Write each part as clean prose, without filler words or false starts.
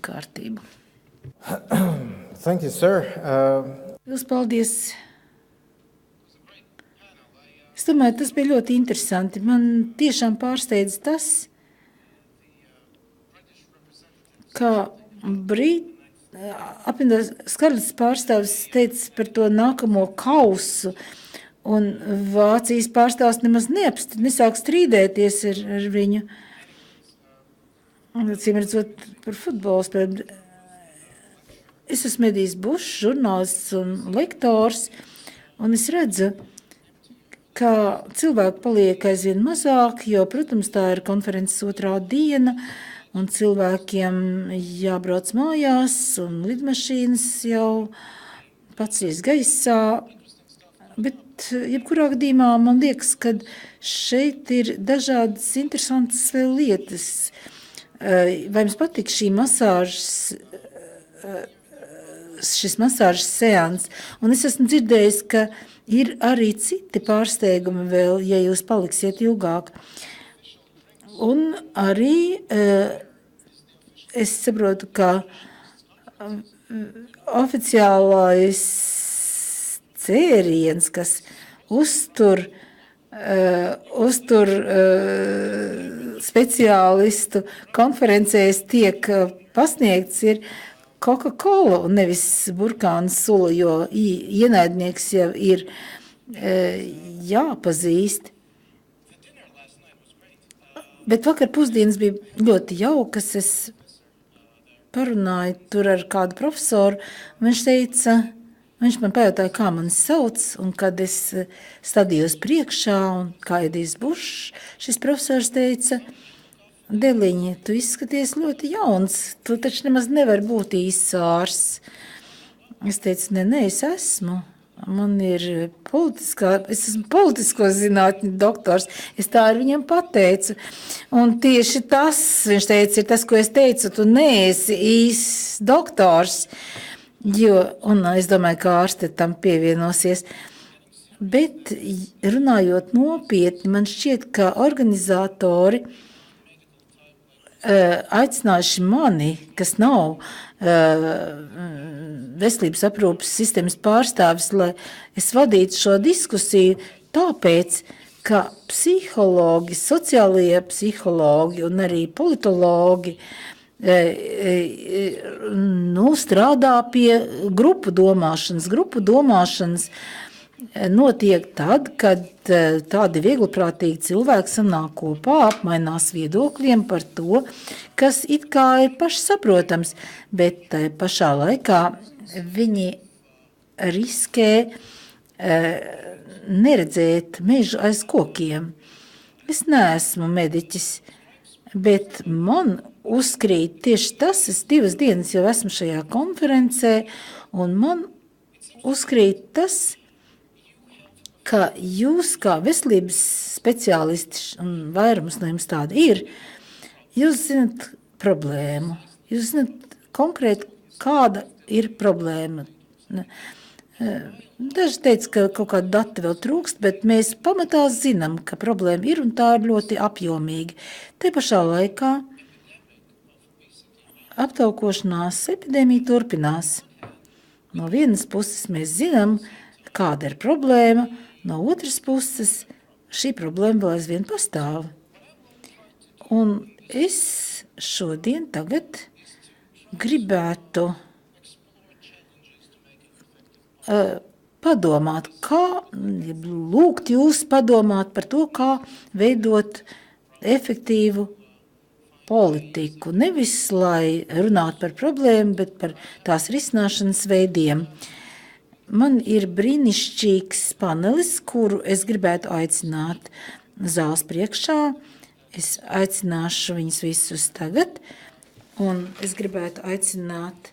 kārtību. Thank you, sir. Jūs paldies. Es domāju, tas bija ļoti interesanti. Man tiešām pārsteidz tas, kā apvienotās karalistes pārstāvis teica par to nākamo kausu, un Vācijas pārstāvs nemaz nesāk strīdēties ar viņu. Cīm redzot par futbolu spēli. Es esmu Edijs Bušs, žurnālists un lektors, un es redzu, ka cilvēku paliek aizvien mazāk, jo, protams, tā ir konferences otrā diena, un cilvēkiem jābrauc mājās, un lidmašīnas jau pacīs gaisā. Bet, jebkurā gadījumā, man liekas, ka šeit ir dažādas interesantas vēl lietas. Vai jums patīk šis masāžas seans? Un es esmu dzirdējis, ka ir arī citi pārsteigumi vēl, ja jūs paliksiet ilgāk. Un arī es saprotu, ka oficiālais cēriens, kas uztur speciālistu konferencēs tiek pasniegts, ir Coca-Cola un nevis burkāna sula, jo ienaidnieks jau ir jāpazīst. Bet vakar pusdienas bija ļoti jaukas. Es parunāju tur ar kādu profesoru. Viņš man pajautāja, kā mani sauc, un kad es stādījos priekšā, un kā Edijs Bušs, šis profesors teica: Deliņi, tu izskaties ļoti jauns, tu taču nemaz nevar būt īsts ārsts. Es teicu, nē, es esmu. Man ir es esmu politisko zinātņu doktors. Es tā ar viņam pateicu. Un tieši tas, viņš teica, ir tas, ko es teicu, tu neesi īsts doktors. Un es domāju, ka ārste tam pievienosies. Bet runājot nopietni, man šķiet, ka organizatori aicinājuši mani, kas nav veselības aprūpes sistēmas pārstāvis, lai es vadītu šo diskusiju, tāpēc, ka psihologi, sociālie psihologi un arī politologi strādā pie grupu domāšanas. Grupu domāšanas notiek tad, kad tādi viegliprātīgi cilvēki sanāk kopā, apmainās viedokļiem par to, kas it kā ir pašsaprotams, bet pašā laikā viņi riskē neredzēt mežu aiz kokiem. Es neesmu mediķis, bet man uzkrīt tieši tas, es 2 dienas jau esmu šajā konferencē, un man uzkrīt tas, ka jūs kā veselības speciālisti, un vairums no jums tāda ir, jūs zinat problēmu. Jūs zinat konkrēti, kāda ir problēma. Daži teica, ka kaut kādi dati vēl trūkst, bet mēs pamatā zinām, ka problēma ir, un tā ir ļoti apjomīga. Te pašā laikā aptaukošanās epidēmija turpinās. No vienas puses mēs zinām, kāda ir problēma, no otras puses šī problēma vēl aizvien pastāv. Un es šodien tagad gribētu padomāt, lūgt jūs padomāt par to, kā veidot efektīvu politiku. Nevis, lai runātu par problēmu, bet par tās risināšanas veidiem. Man ir brīnišķīgs panelis, kuru es gribētu aicināt zāles priekšā. Es aicināšu viņus visus tagad, un es gribētu aicināt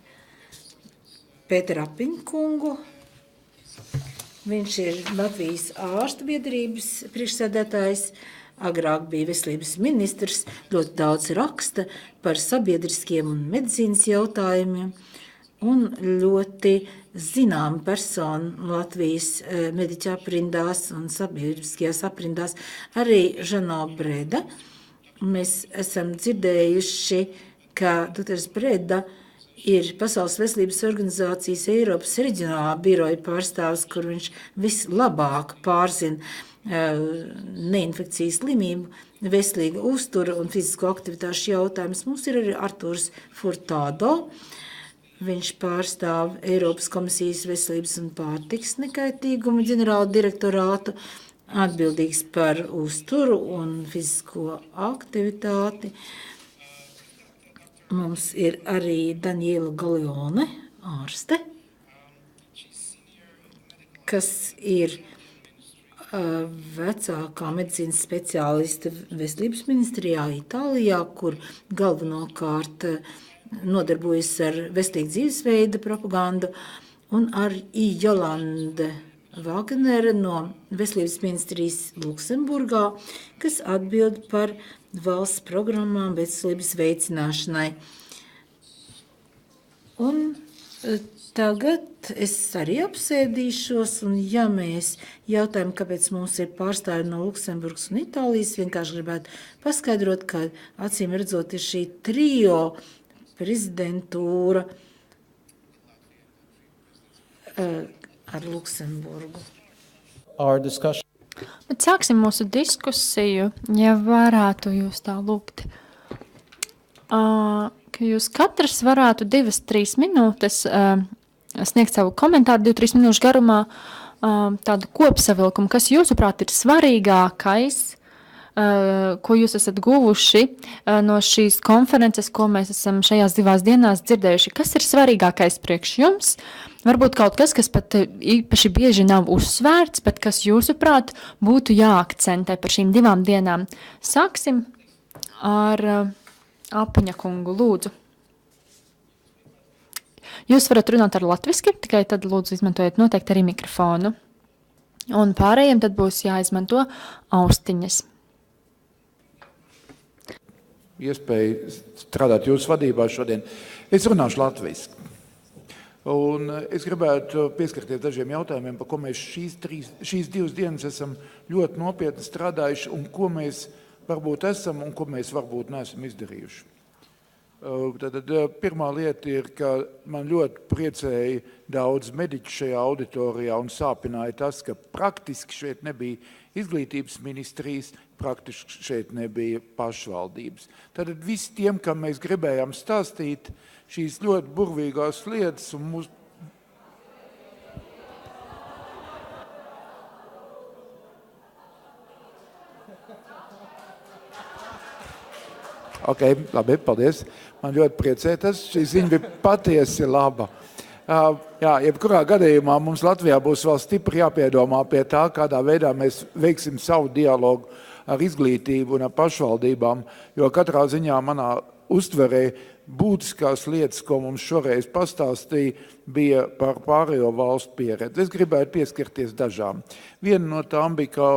Pēteru Apiņu kungu. Viņš ir Latvijas ārstu biedrības priekšsēdētājs, agrāk bija veselības ministrs, ļoti daudz raksta par sabiedriskiem un medicīnas jautājumiem, un ļoti zināma persona Latvijas mediķu aprindās un sabiedriskajās aprindās, arī Žano Breda. Mēs esam dzirdējuši, ka Dr. Breda ir Pasaules veselības organizācijas Eiropas reģionālā biroja pārstāvis, kur viņš vislabāk pārzina neinfekcijas slimību, veselīgu uzturu un fizisko aktivitāšu jautājumus. Mums ir arī Arturs Furtado. Viņš pārstāv Eiropas komisijas veselības un pārtikas nekaitīgumu ģenerāla direktorātu, atbildīgs par uzturu un fizisko aktivitāti. Mums ir arī Daniela Galeone, ārste, kas ir vecākā medicīnas speciāliste veselības ministrijā Itālijā, kur galvenokārt nodarbojas ar veselīgu dzīvesveida propagandu, un arī Jolande Wagnere no veselības ministrijas Luksemburgā, kas atbild par valsts programmām veselības veicināšanai. Un tagad es arī apsēdīšos, un ja mēs jautājam, kāpēc mums ir pārstāvji no Luksemburgas un Itālijas, vienkārši gribētu paskaidrot, ka acīm redzot ir šī trio prezidentūra ar Luksemburgu. Bet sāksim mūsu diskusiju, ja varētu jūs tā lūgt. Ka jūs katrs varētu 2-3 minūtes sniegt savu komentāru 2-3 minūšu garumā, tādu kopsavilkumu, kas jūsuprāt ir svarīgākais, ko jūs esat guvuši no šīs konferences, ko mēs esam šajās 2 dienās dzirdējuši. Kas ir svarīgākais priekš jums? Varbūt kaut kas, kas pat īpaši bieži nav uzsvērts, bet kas jūsuprāt būtu jāakcentē par šīm 2 dienām. Sāksim ar Apiņa kungu, lūdzu. Jūs varat runāt ar latviski, tikai tad lūdzu izmantojiet noteikti arī mikrofonu. Un pārējiem tad būs jāizmanto austiņas. Iespēja strādāt jūsu vadībā šodien. Es runāšu latviski. Un es gribētu pieskarties dažiem jautājumiem, par ko mēs šīs 2 dienas esam ļoti nopietni strādājuši un ko mēs varbūt esam un ko mēs varbūt neesam izdarījuši. Tad pirmā lieta ir, ka man ļoti priecēja daudz mediķu šajā auditorijā un sāpināja tas, ka praktiski šeit nebija izglītības ministrijas, praktiski šeit nebija pašvaldības. Tad visi tiem, kam mēs gribējām stāstīt šīs ļoti burvīgās lietas un mūsu Ok, labi, paldies. Man ļoti priecē tas. Šī ziņa bija patiesi laba. Jā, jebkurā gadījumā mums Latvijā būs vēl stipri jāpiedomā pie tā, kādā veidā mēs veiksim savu dialogu ar izglītību un ar pašvaldībām, jo katrā ziņā manā uztverē būtiskās lietas, ko mums šoreiz pastāstīja, bija par pārējo valstu pieredzi. Es gribētu pieskarties dažām. Viena no tām bija, ka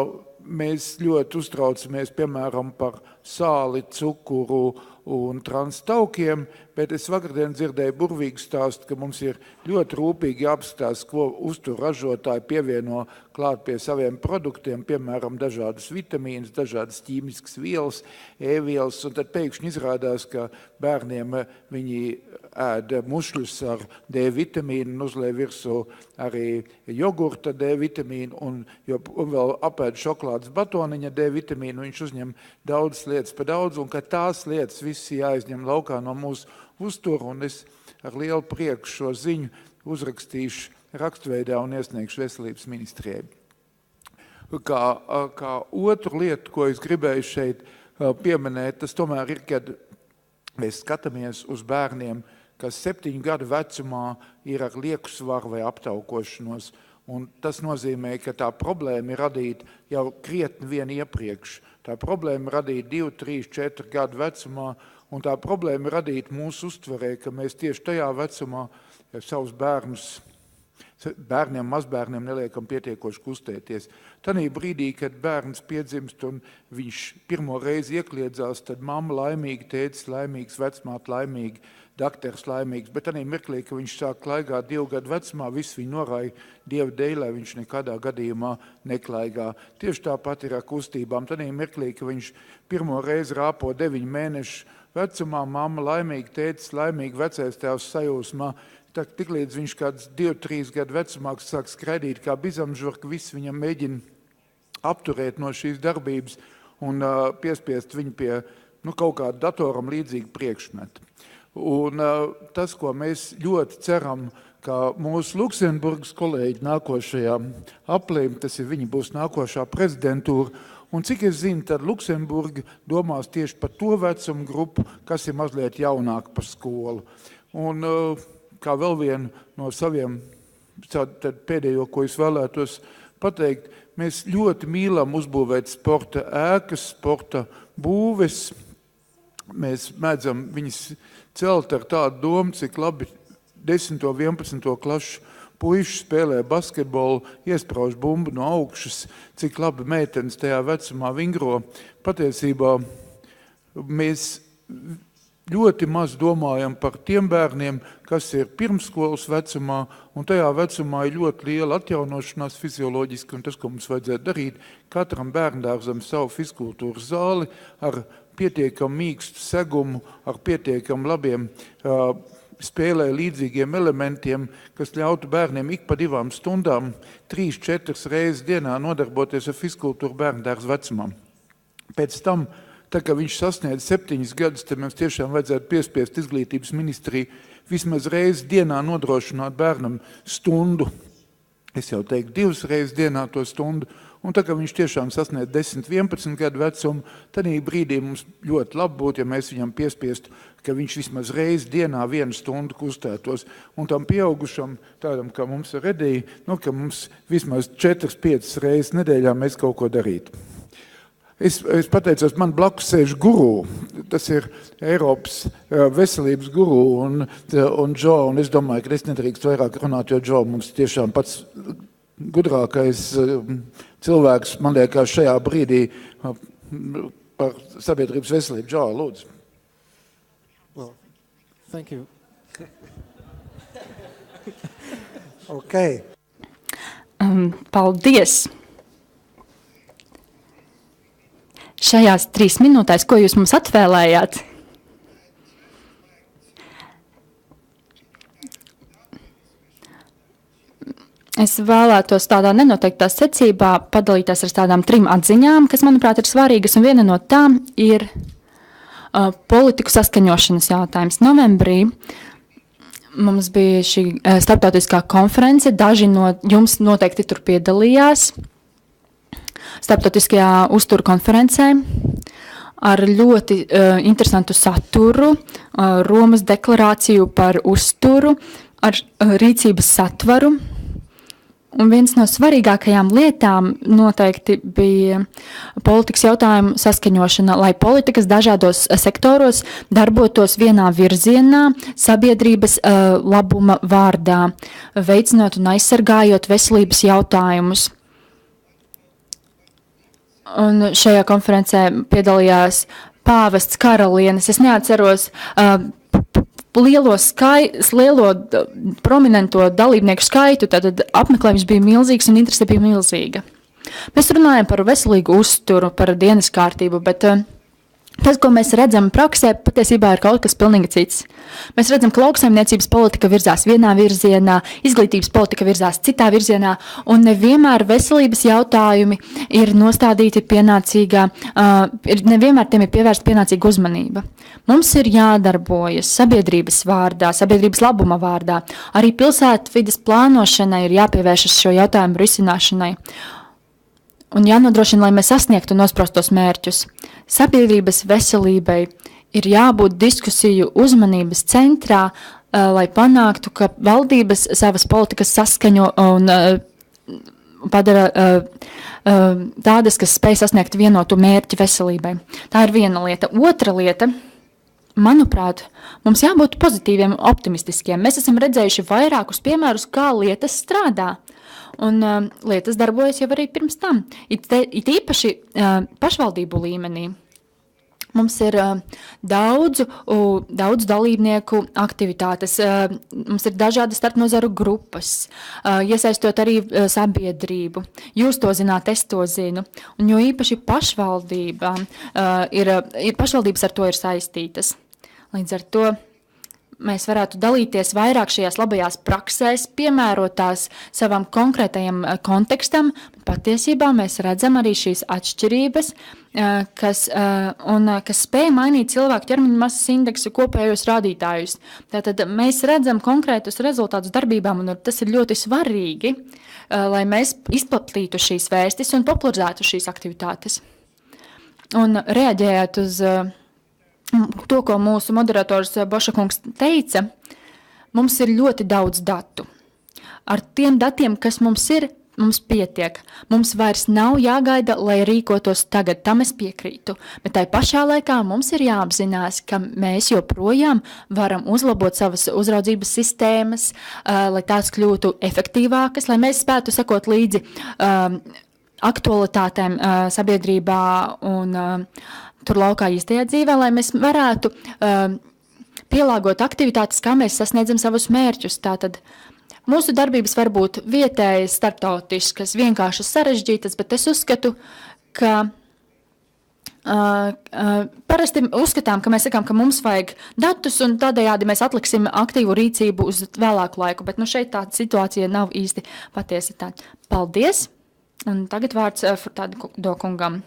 mēs ļoti uztraucamies, piemēram, par sāli, cukuru un transtaukiem, bet es vakardien dzirdēju burvīgu stāstu, ka mums ir ļoti rūpīgi jāapskatās, ko uztur ražotāji pievieno klāt pie saviem produktiem, piemēram, dažādas vitamīnas, dažādas ķīmiskas vielas, E-vielas, un tad pēkšņi izrādās, ka bērniem viņi ēd mušļus ar D vitamīnu un uzliek virsū arī jogurta D vitamīnu un vēl apēd šokolādes batoniņa D vitamīnu, viņš uzņem daudzas lietas pa daudz, un ka tās lietas visi jāizņem laukā no mūsu uzturu, un es ar lielu prieku šo ziņu uzrakstīšu rakstveidā un iesniegšu veselības ministrijai. Kā otru lietu, ko es gribēju šeit pieminēt, tas tomēr ir, kad mēs skatāmies uz bērniem, kas 7 gadu vecumā ir ar lieku svaru vai aptaukošanos. Un tas nozīmē, ka tā problēma ir radīta jau krietni vien iepriekš. Tā problēma ir radīta 2, 3, 4 gadu vecumā, un tā problēma ir radīta mūsu uztverē, ka mēs tieši tajā vecumā savus bērnus bērniem, mazbērniem neliekam pietiekoši kustēties. Tanī brīdī, kad bērns piedzimst un viņš pirmo reizi iekliedzās, tad mamma laimīgi, tētis laimīgs, vecmāte laimīgi, dakters laimīgs, bet tanī mirklī, ka viņš sāk klaigāt 2 gadu vecumā, viss viņu norāja Dieva dēļ, lai viņš nekādā gadījumā neklaigā. Tieši tāpat ir ar kustībām. Tanī mirklī, ka viņš pirmo reizi rāpo 9 mēnešu vecumā, mamma laimīgi, tētis laimīgi, vecais tēvs sajūsmā, tiklīdz viņš kāds 2-3 gadu vecumāks sāk skraidīt kā bizamžurka, viss viņam mēģina apturēt no šīs darbības un piespiest viņu pie kaut kāda datoram līdzīga priekšmeta. Un tas, ko mēs ļoti ceram, ka mūsu Luksemburgas kolēģi nākošajā aplī, tas ir viņi būs nākošā prezidentūra, un cik es zinu, tad Luksemburga domās tieši par to vecumu grupu, kas ir mazliet jaunāk par skolu. Un kā vēl vienu no saviem, tad pēdējo, ko es vēlētos pateikt, mēs ļoti mīlam uzbūvēt sporta ēkas, sporta būves. Mēs mēdzam viņas celt ar tādu domu, cik labi 10. 11. klašu puiši spēlē basketbolu, iesprauž bumbu no augšas, cik labi meitenes tajā vecumā vingro. Patiesībā mēs ļoti maz domājam par tiem bērniem, kas ir pirmskolas vecumā, un tajā vecumā ir ļoti liela atjaunošanās fizioloģiski, un tas, ko mums vajadzētu darīt, katram bērndārzam savu fizkultūras zāli ar pietiekam mīkstu segumu, ar pietiekam labiem spēlē līdzīgiem elementiem, kas ļautu bērniem ik pa 2 stundām 3-4 reizes dienā nodarboties ar fizkultūru bērndārza vecumam. Pēc tam, tā kā viņš sasniedz 7 gadus, tad mums tiešām vajadzētu piespiest izglītības ministriju vismaz reizi dienā nodrošināt bērnam stundu. Es jau teiktu 2 reizes dienā to stundu. Un tā, ka viņš tiešām sasniedz 10-11 gadu vecumu, tad brīdī mums ļoti labi būtu, ja mēs viņam piespiestu, ka viņš vismaz reizi dienā 1 stundu kustētos. Un tam pieaugušam, tādam, kā mums ir redī, ka mums vismaz 4-5 reizes nedēļā mēs kaut ko darītu. Es pateicos, man blakus sēž guru, tas ir Eiropas veselības guru un Džo, un es domāju, ka es nedrīkst vairāk runāt, jo Džo mums tiešām pats gudrākais cilvēks, man liekas, šajā brīdī par sabiedrības veselību. Džo, lūdzu. Well, thank you. Okay. Paldies! Šajās 3 minūtēs, ko jūs mums atvēlējāt? Es vēlētos tādā nenoteiktā secībā padalīties ar tādām 3 atziņām, kas, manuprāt, ir svarīgas, un viena no tām ir politiku saskaņošanas jautājums. Novembrī mums bija šī starptautiskā konference, daži no jums noteikti tur piedalījās starptautiskajā uzturu konferencē ar ļoti interesantu saturu, Romas deklarāciju par uzturu, ar rīcības satvaru. Un viens no svarīgākajām lietām noteikti bija politikas jautājumu saskaņošana, lai politikas dažādos sektoros darbotos vienā virzienā, sabiedrības labuma vārdā, veicinot un aizsargājot veselības jautājumus. Un šajā konferencē piedalījās pāvests, karalienes, es neatceros lielo prominento dalībnieku skaitu, tad apmeklējums bija milzīgs un interese bija milzīga. Mēs runājam par veselīgu uzturu, par dienas kārtību, bet tas, ko mēs redzam praksē, patiesībā ir kaut kas pilnīgi cits. Mēs redzam, ka lauksaimniecības politika virzās vienā virzienā, izglītības politika virzās citā virzienā, un nevienmēr veselības jautājumi ir nostādīti pienācīgā, nevienmēr tiem ir pievērsta pienācīga uzmanība. Mums ir jādarbojas sabiedrības vārdā, sabiedrības labuma vārdā. Arī pilsētvides plānošanai ir jāpievēršas šo jautājumu risināšanai. Un jānodrošina, lai mēs sasniegtu nosprostos mērķus. Sabiedrības veselībai ir jābūt diskusiju uzmanības centrā, lai panāktu, ka valdības savas politikas saskaņo un padara tādas, kas spēj sasniegt vienotu mērķi veselībai. Tā ir viena lieta. Otra lieta, manuprāt, mums jābūt pozitīviem, optimistiskiem. Mēs esam redzējuši vairākus piemērus, kā lietas strādā. Un lietas darbojas jau arī pirms tam. It īpaši pašvaldību līmenī. Mums ir daudz dalībnieku aktivitātes, mums ir dažādas starpnozaru grupas, iesaistot arī sabiedrību. Jūs to zināt, es to zinu. Un jo īpaši pašvaldībām pašvaldības ar to ir saistītas. Līdz ar to mēs varētu dalīties vairāk šajās labajās praksēs, piemērotās savam konkrētajam kontekstam. Patiesībā mēs redzam arī šīs atšķirības, kas spēj mainīt cilvēku ķermeņa masas indeksu kopējos rādītājus. Tātad mēs redzam konkrētus rezultātus darbībām, un tas ir ļoti svarīgi, lai mēs izplatītu šīs vēstis un popularizētu šīs aktivitātes. Un reaģējot uz to, ko mūsu moderators Bošakungs teica, mums ir ļoti daudz datu. Ar tiem datiem, kas mums ir, mums pietiek. Mums vairs nav jāgaida, lai rīkotos tagad, tam es piekrītu. Bet tai pašā laikā mums ir jāapzinās, ka mēs joprojām varam uzlabot savas uzraudzības sistēmas, lai tās kļūtu efektīvākas, lai mēs spētu sekot līdzi aktualitātēm sabiedrībā un tur laukā īstajā dzīvē, lai mēs varētu pielāgot aktivitātes, kā mēs sasniedzam savus mērķus. Tātad mūsu darbības var būt vietējas, starptautiskas, vienkāršas, sarežģītas, bet es uzskatu, ka parasti uzskatām, ka mēs sakām, ka mums vajag datus un tādējādi mēs atliksim aktīvu rīcību uz vēlāku laiku, bet šeit tāda situācija nav īsti patiesi tāda. Paldies! Un tagad vārds Furtado kungam.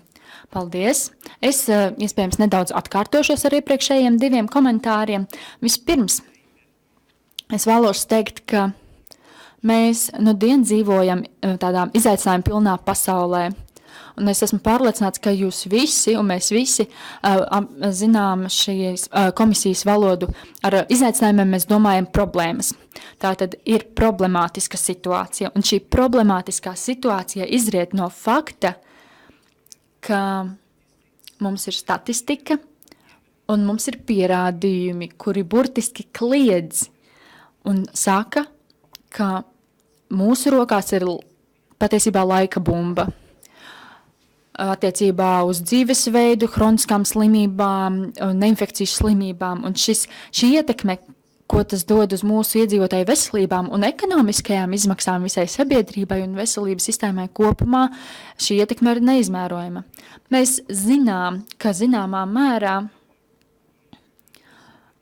Paldies! Es iespējams nedaudz atkārtošos ar iepriekšējiem 2 komentāriem. Vispirms, es vēlos teikt, ka mēs dien dzīvojam tādā izaicinājuma pilnā pasaulē. Un es esmu pārliecināts, ka jūs visi un mēs visi zinām šīs komisijas valodu. Ar izaicinājumiem mēs domājam problēmas. Tātad ir problemātiska situācija. Un šī problemātiskā situācija izriet no fakta, ka mums ir statistika un mums ir pierādījumi, kuri burtiski kliedz un saka, ka mūsu rokās ir patiesībā laika bumba. Attiecībā uz dzīvesveidu, hroniskām slimībām, neinfekcijas slimībām. Un šī ietekme, ko tas dod uz mūsu iedzīvotāju veselībām un ekonomiskajām izmaksām visai sabiedrībai un veselības sistēmai kopumā, šī ietekme ir neizmērojama. Mēs zinām, ka zināmā mērā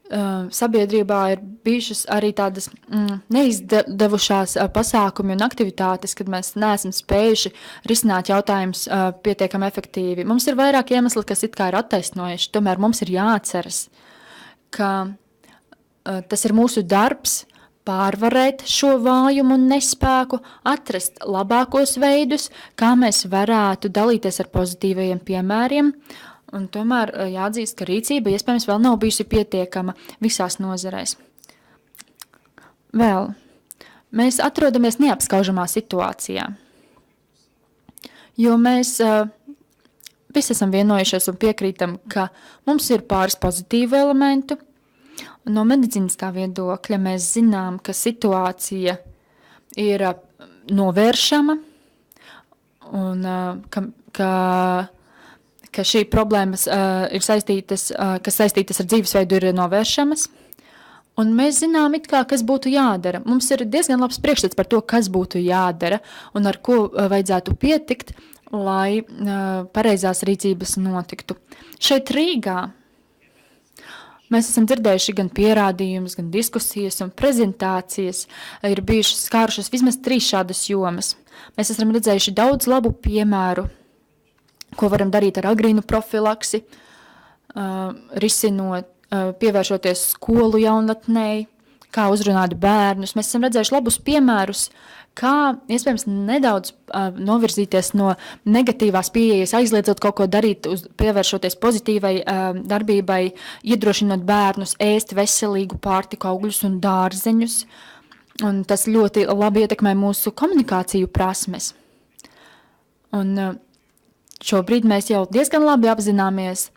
sabiedrībā ir bijušas arī tādas neizdevušās pasākumi un aktivitātes, kad mēs neesam spējuši risināt jautājumus pietiekami efektīvi. Mums ir vairāk iemesli, kas it kā ir attaisnojuši, tomēr mums ir jāatceras, ka tas ir mūsu darbs pārvarēt šo vājumu un nespēku, atrast labākos veidus, kā mēs varētu dalīties ar pozitīvajiem piemēriem. Un tomēr jāatzīst, ka rīcība iespējams vēl nav bijusi pietiekama visās nozarēs. Vēl, mēs atrodamies neapskaužamā situācijā, jo mēs visi esam vienojušies un piekrītam, ka mums ir pāris pozitīvu elementu. No medicīniskā viedokļa mēs zinām, ka situācija ir novēršama un ka šī problēmas ir saistītas, kas saistītas ar dzīvesveidu, ir novēršamas. Un mēs zinām, kas būtu jādara. Mums ir diezgan labs priekšstats par to, kas būtu jādara un ar ko vajadzētu pietikt, lai pareizās rīcības notiktu. Šeit Rīgā mēs esam dzirdējuši gan pierādījumus, gan diskusijas un prezentācijas. Ir bijušas skārušas vismaz 3 šādas jomas. Mēs esam redzējuši daudz labu piemēru, ko varam darīt ar agrīnu profilaksi, risinot, pievēršoties skolu jaunatnei, kā uzrunāt bērnus. Mēs esam redzējuši labus piemērus, kā iespējams nedaudz novirzīties no negatīvās pieejas, aizliedzot kaut ko darīt, pievēršoties pozitīvai darbībai, iedrošinot bērnus ēst veselīgu pārtiku, augļus un dārzeņus. Un tas ļoti labi ietekmē mūsu komunikāciju prasmes. Un šobrīd mēs jau diezgan labi apzināmies,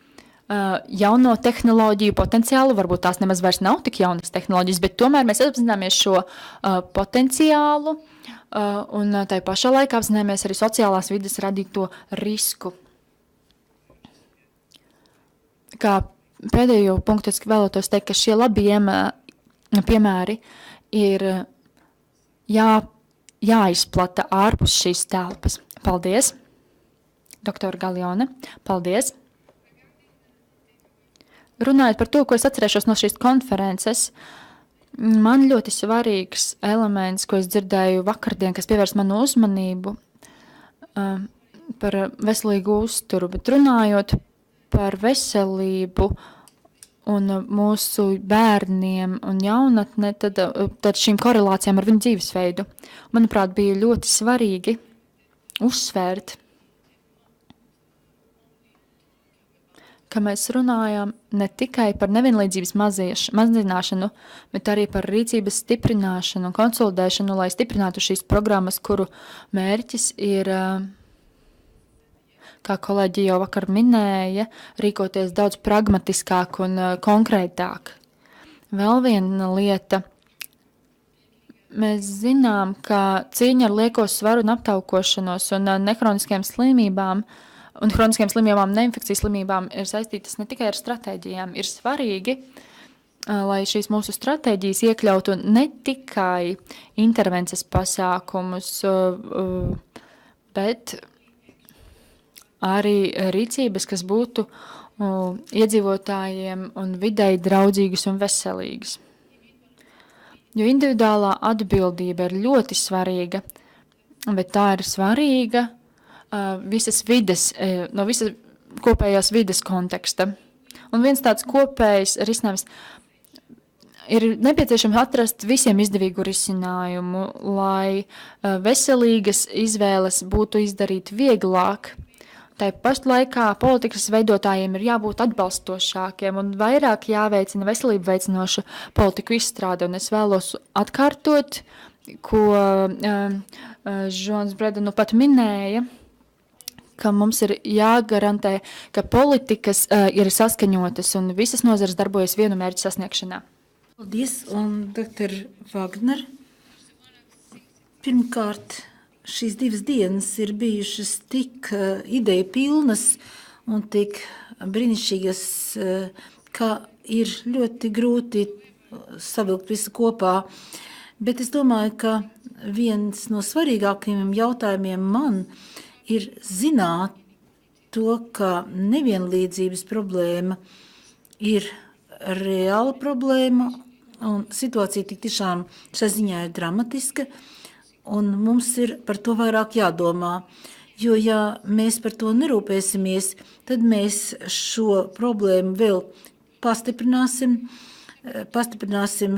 jauno tehnoloģiju potenciālu, varbūt tās nemaz vairs nav tik jaunas tehnoloģijas, bet tomēr mēs apzināmies šo potenciālu un tai pašā laikā apzināmies arī sociālās vides radīto risku. Kā pēdējo punktu es vēlētos teikt, ka šie labi piemēri ir jāizplata ārpus šīs telpas. Paldies, doktora Galione, paldies. Runājot par to, ko es atcerēšos no šīs konferences, man ļoti svarīgs elements, ko es dzirdēju vakardien, kas pievērs manu uzmanību par veselīgu uzturu, bet runājot par veselību un mūsu bērniem un jaunatne, tad šīm korelācijām ar viņu dzīvesveidu, manuprāt, bija ļoti svarīgi uzsvērt, ka mēs runājam ne tikai par nevienlīdzības mazināšanu, bet arī par rīcības stiprināšanu un konsolidēšanu, lai stiprinātu šīs programmas, kuru mērķis ir, kā kolēģi jau vakar minēja, rīkoties daudz pragmatiskāk un konkrētāk. Vēl viena lieta. Mēs zinām, ka cīņa ar lieko svaru un aptaukošanos un nehroniskajām slimībām un hroniskajām slimībām, neinfekcijas slimībām ir saistītas ne tikai ar stratēģijām. Ir svarīgi, lai šīs mūsu stratēģijas iekļautu ne tikai intervences pasākumus, bet arī rīcības, kas būtu iedzīvotājiem un videi draudzīgas un veselīgas. Jo individuālā atbildība ir ļoti svarīga, bet tā ir svarīga visas vides, no visas kopējās vides konteksta. Un viens tāds kopējs risinājums ir nepieciešams atrast visiem izdevīgu risinājumu, lai veselīgas izvēles būtu izdarīt vieglāk. Tā pašā laikā politikas veidotājiem ir jābūt atbalstošākiem un vairāk jāveicina veselību veicinošu politiku izstrāde. Un es vēlos atkārtot, ko Žons Breda nu pat minēja, ka mums ir jāgarantē, ka politikas ir saskaņotas un visas nozares darbojas vienu mērķu sasniegšanā. Paldies, un doktor Vagner. Pirmkārt, šīs 2 dienas ir bijušas tik ideja pilnas un tik brīnišķīgas, ka ir ļoti grūti savilkt visu kopā. Bet es domāju, ka viens no svarīgākajiem jautājumiem man ir zināt to, ka nevienlīdzības problēma ir reāla problēma un situācija tik tiešām šai ziņā ir dramatiska un mums ir par to vairāk jādomā. Jo, ja mēs par to nerūpēsimies, tad mēs šo problēmu vēl pastiprināsim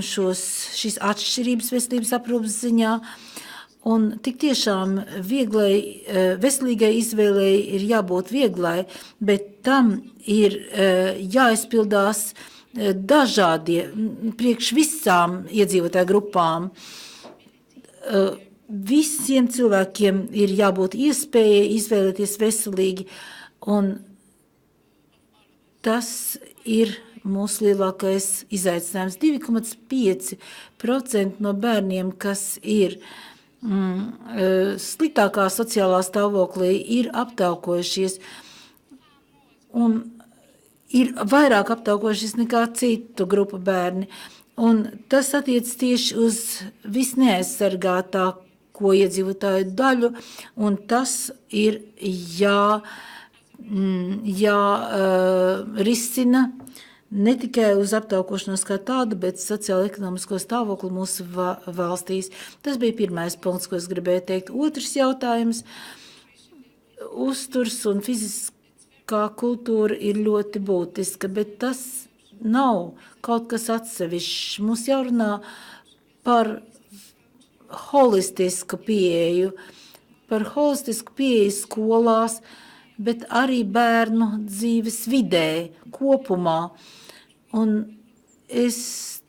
šīs atšķirības veselības aprūpes ziņā. Un tik tiešām veselīgai izvēlei ir jābūt vieglai, bet tam ir jāizpildās dažādie, priekš visām iedzīvotāju grupām. Visiem cilvēkiem ir jābūt iespējai izvēlēties veselīgi, un tas ir mūsu lielākais izaicinājums. 2,5% no bērniem, kas ir sliktākā sociālā stāvoklī, ir aptaukojušies un ir vairāk aptaukojušies nekā citu grupu bērni. Un tas attiec tieši uz visneaizsargātāko iedzīvotāju daļu, un tas ir risina ne tikai uz aptaukošanos kā tādu, bet sociālo-ekonomisko stāvokli mūsu valstīs. Tas bija pirmais punkts, ko es gribēju teikt. Otrs jautājums – uzturs un fiziskā kultūra ir ļoti būtiska, bet tas nav kaut kas atsevišķs. Mums jārunā par holistisku pieeju skolās, bet arī bērnu dzīves vidē kopumā. Un es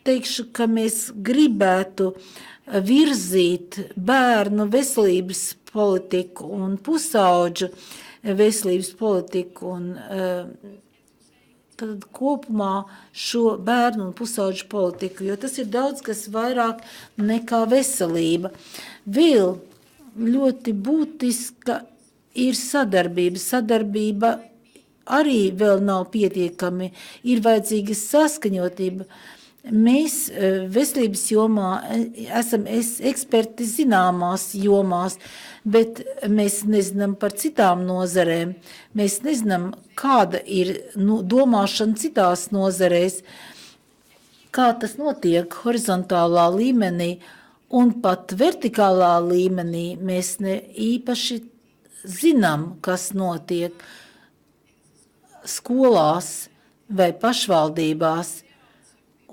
teikšu, ka mēs gribētu virzīt bērnu veselības politiku un pusauģu veselības politiku un tad kopumā šo bērnu un pusauģu politiku, jo tas ir daudz kas vairāk nekā veselība. Vēl ļoti būtiska ir sadarbība. Sadarbība arī vēl nav pietiekami, ir vajadzīga saskaņotība. Mēs veselības jomā esam eksperti zināmās jomās, bet mēs nezinām par citām nozarēm. Mēs nezinām, kāda ir domāšana citās nozarēs, kā tas notiek horizontālā līmenī un pat vertikālā līmenī. Mēs ne īpaši zinām, kas notiek skolās vai pašvaldībās.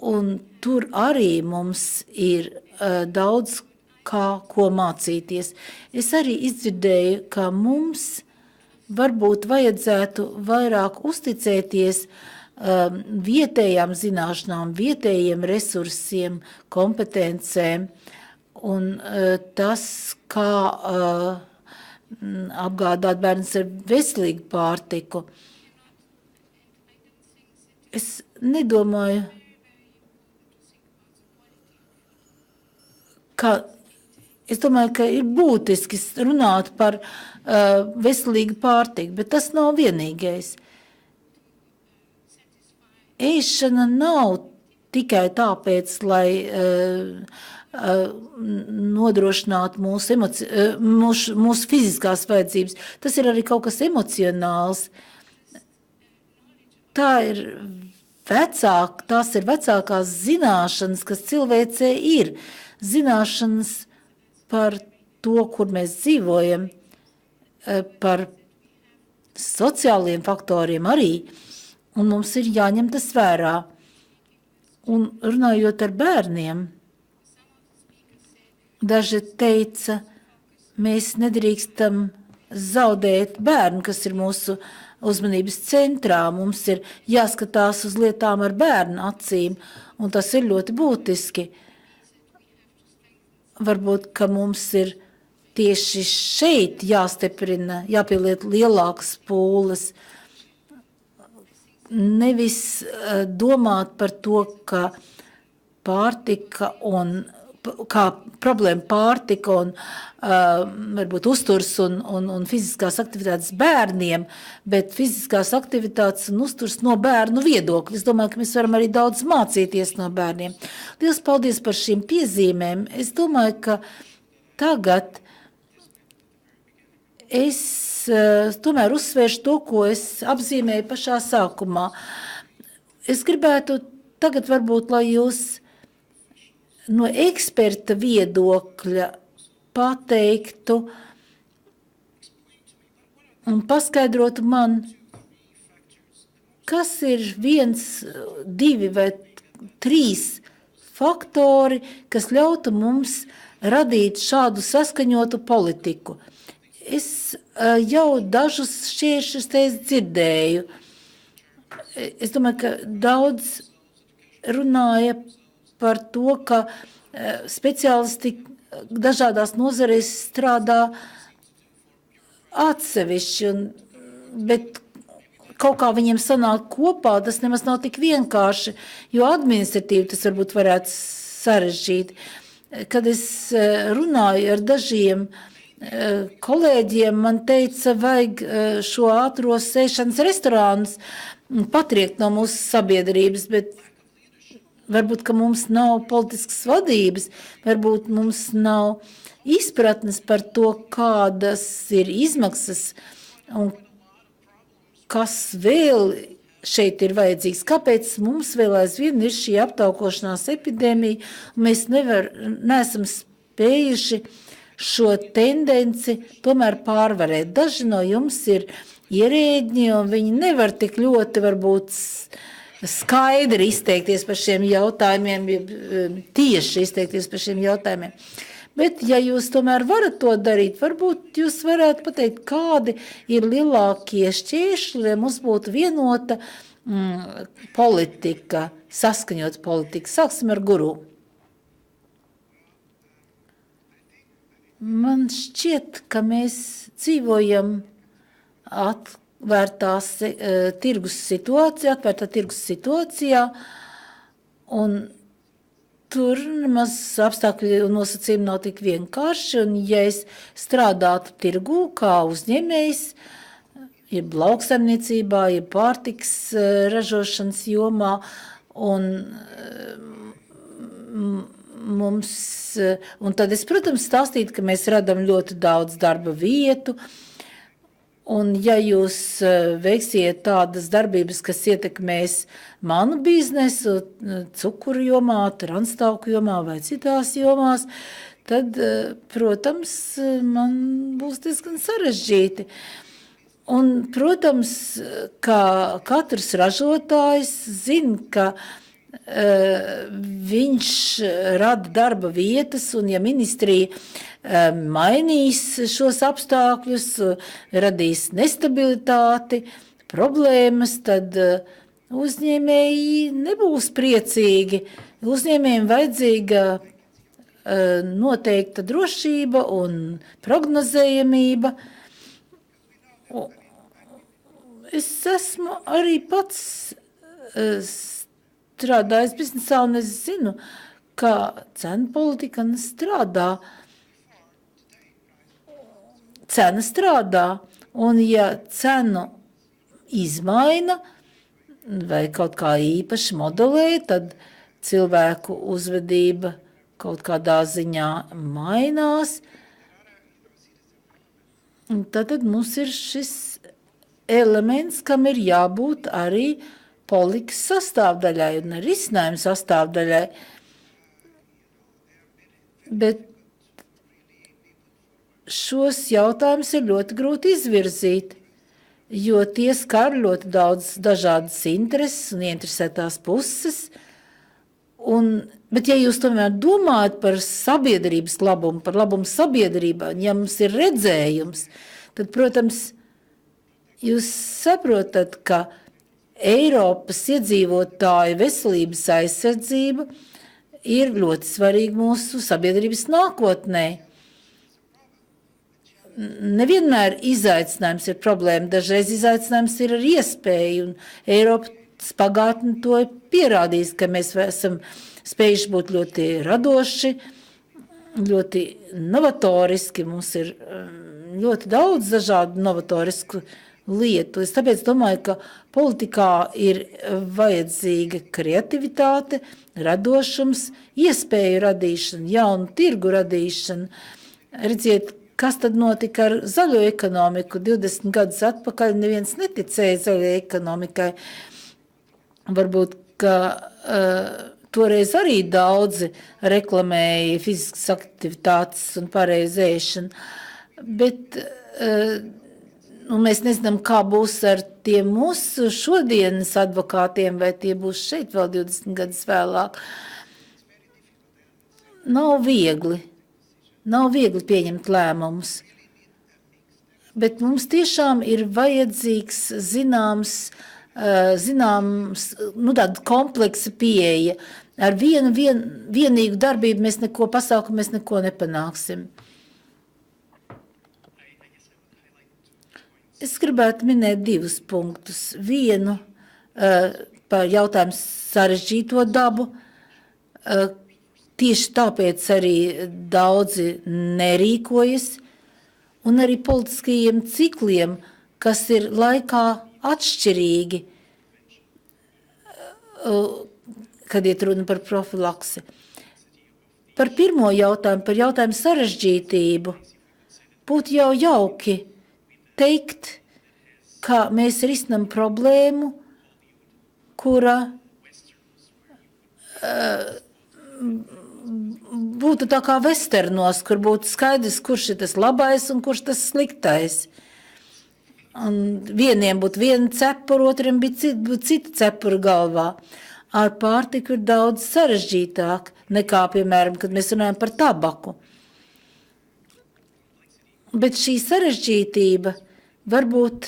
Un tur arī mums ir daudz ko mācīties. Es arī izdzirdēju, ka mums varbūt vajadzētu vairāk uzticēties vietējām zināšanām, vietējiem resursiem, kompetencēm. Un tas, kā apgādāt bērnus ar veselīgu pārtiku. Es nedomāju, es domāju, ka ir būtiski runāt par veselīgu pārtiku, bet tas nav vienīgais. Ēšana nav tikai tāpēc, lai nodrošinātu mūsu fiziskās vajadzības. Tas ir arī kaut kas emocionāls. Tās ir vecākās zināšanas, kas cilvēcē ir. Zināšanas par to, kur mēs dzīvojam, par sociāliem faktoriem arī, un mums ir jāņem tas vērā. Un runājot ar bērniem, daži teica, mēs nedrīkstam zaudēt bērnu, kas ir mūsu uzmanības centrā. Mums ir jāskatās uz lietām ar bērnu acīm, un tas ir ļoti būtiski. Varbūt, ka mums ir tieši šeit jāstiprina, jāpieliet lielākas pūles. Nevis domāt par to, ka pārtika un kā problēma pārtika un varbūt uzturs un fiziskās aktivitātes bērniem, bet fiziskās aktivitātes un uzturs no bērnu viedokļa. Es domāju, ka mēs varam arī daudz mācīties no bērniem. Liels paldies par šīm piezīmēm. Es domāju, ka tagad es tomēr uzsvēršu to, ko es apzīmēju pašā sākumā. Es gribētu tagad varbūt, lai jūs no eksperta viedokļa pateiktu un paskaidrotu man, kas ir 1, 2 vai 3 faktori, kas ļautu mums radīt šādu saskaņotu politiku. Es jau dažus šķēršļus dzirdēju. Es domāju, ka daudz runāja par to, ka speciālisti dažādās nozarēs strādā atsevišķi, bet kaut kā viņiem sanāk kopā, tas nemaz nav tik vienkārši, jo administratīvi tas varbūt varētu sarežģīt. Kad es runāju ar dažiem kolēģiem, man teica, vajag šo ātros ēšanas restorānus patriekt no mūsu sabiedrības, bet varbūt, ka mums nav politiskas vadības, varbūt mums nav izpratnes par to, kādas ir izmaksas un kas vēl šeit ir vajadzīgs. Kāpēc mums vēl aizvien ir šī aptaukošanās epidēmija, un mēs neesam spējuši šo tendenci tomēr pārvarēt. Daži no jums ir ierēģi, un viņi nevar tik ļoti varbūt skaidri izteikties par šiem jautājumiem, tieši izteikties par šiem jautājumiem. Bet, ja jūs tomēr varat to darīt, varbūt jūs varētu pateikt, kādi ir lielākie šķēršļi, lai mums būtu vienota politika, saskaņot politika. Sāksim ar guru. Man šķiet, ka mēs dzīvojam atvērtā tirgus situācijā, un tur nemaz apstākļi un nosacījumi nav tik vienkārši, un ja es strādātu tirgū kā uzņēmējs, jeb lauksaimniecībā, jeb pārtiks ražošanas jomā, un tad es, protams, stāstītu, ka mēs radam ļoti daudz darba vietu, un ja jūs veiksiet tādas darbības, kas ietekmēs manu biznesu, cukuru jomā, transtauku jomā vai citās jomās, tad, protams, man būs diezgan sarežģīti. Un, protams, ka katrs ražotājs zina, ka viņš rada darba vietas, un ja ministrija mainīs šos apstākļus, radīs nestabilitāti, problēmas, tad uzņēmēji nebūs priecīgi. Uzņēmējiem vajadzīga noteikta drošība un prognozējamība. Es esmu arī pats strādājis biznesā, un es zinu, ka cenu politika strādā. Cena strādā, un ja cenu izmaina vai kaut kā īpaši modelē, tad cilvēku uzvedība kaut kādā ziņā mainās. Un tad mums ir šis elements, kam ir jābūt arī politikas sastāvdaļai un risinājuma sastāvdaļai. Bet šos jautājumus ir ļoti grūti izvirzīt, jo tie skar ļoti daudz dažādas intereses un ieinteresētās puses. Bet ja jūs tomēr domājat par sabiedrības labumu, par labumu sabiedrībā, un ja mums ir redzējums, tad, protams, jūs saprotat, ka Eiropas iedzīvotāju veselības aizsardzība ir ļoti svarīga mūsu sabiedrības nākotnē. Nevienmēr izaicinājums ir problēma, dažreiz izaicinājums ir ar iespēju, un Eiropas pagātne to ir pierādījis, ka mēs esam spējuši būt ļoti radoši, ļoti novatoriski, mums ir ļoti daudz dažādu novatorisku lietu. Es tāpēc domāju, ka politikā ir vajadzīga kreativitāte, radošums, iespēju radīšana, jaunu tirgu radīšana. Redziet, kas tad notika ar zaļo ekonomiku? 20 gadus atpakaļ neviens neticēja zaļai ekonomikai. Varbūt, ka toreiz arī daudzi reklamēja fiziskas aktivitātes un pareizu ēšanu, bet mēs nezinām, kā būs ar tiem mūsu šodienas advokātiem, vai tie būs šeit vēl 20 gadus vēlāk. Nav viegli pieņemt lēmumus, bet mums tiešām ir vajadzīgs zināms, tāda kompleksa pieeja. Ar vienīgu darbību pasākumu mēs neko nepanāksim. Es gribētu minēt 2 punktus. Vienu par jautājumu sarežģīto dabu. Tieši tāpēc arī daudzi nerīkojas, un arī politiskajiem cikliem, kas ir laikā atšķirīgi, kad iet runa par profilaksi. Par pirmo jautājumu, par jautājumu sarežģītību, būtu jau jauki teikt, ka mēs risinām problēmu, kura būtu tā kā vesternos, kur būtu skaidrs, kurš ir tas labais un kurš tas sliktais. Un vieniem būtu viena cepura, otriem būtu cita cepura galvā. Ar pārtiku ir daudz sarežģītāk nekā, piemēram, kad mēs runājam par tabaku. Bet šī sarežģītība varbūt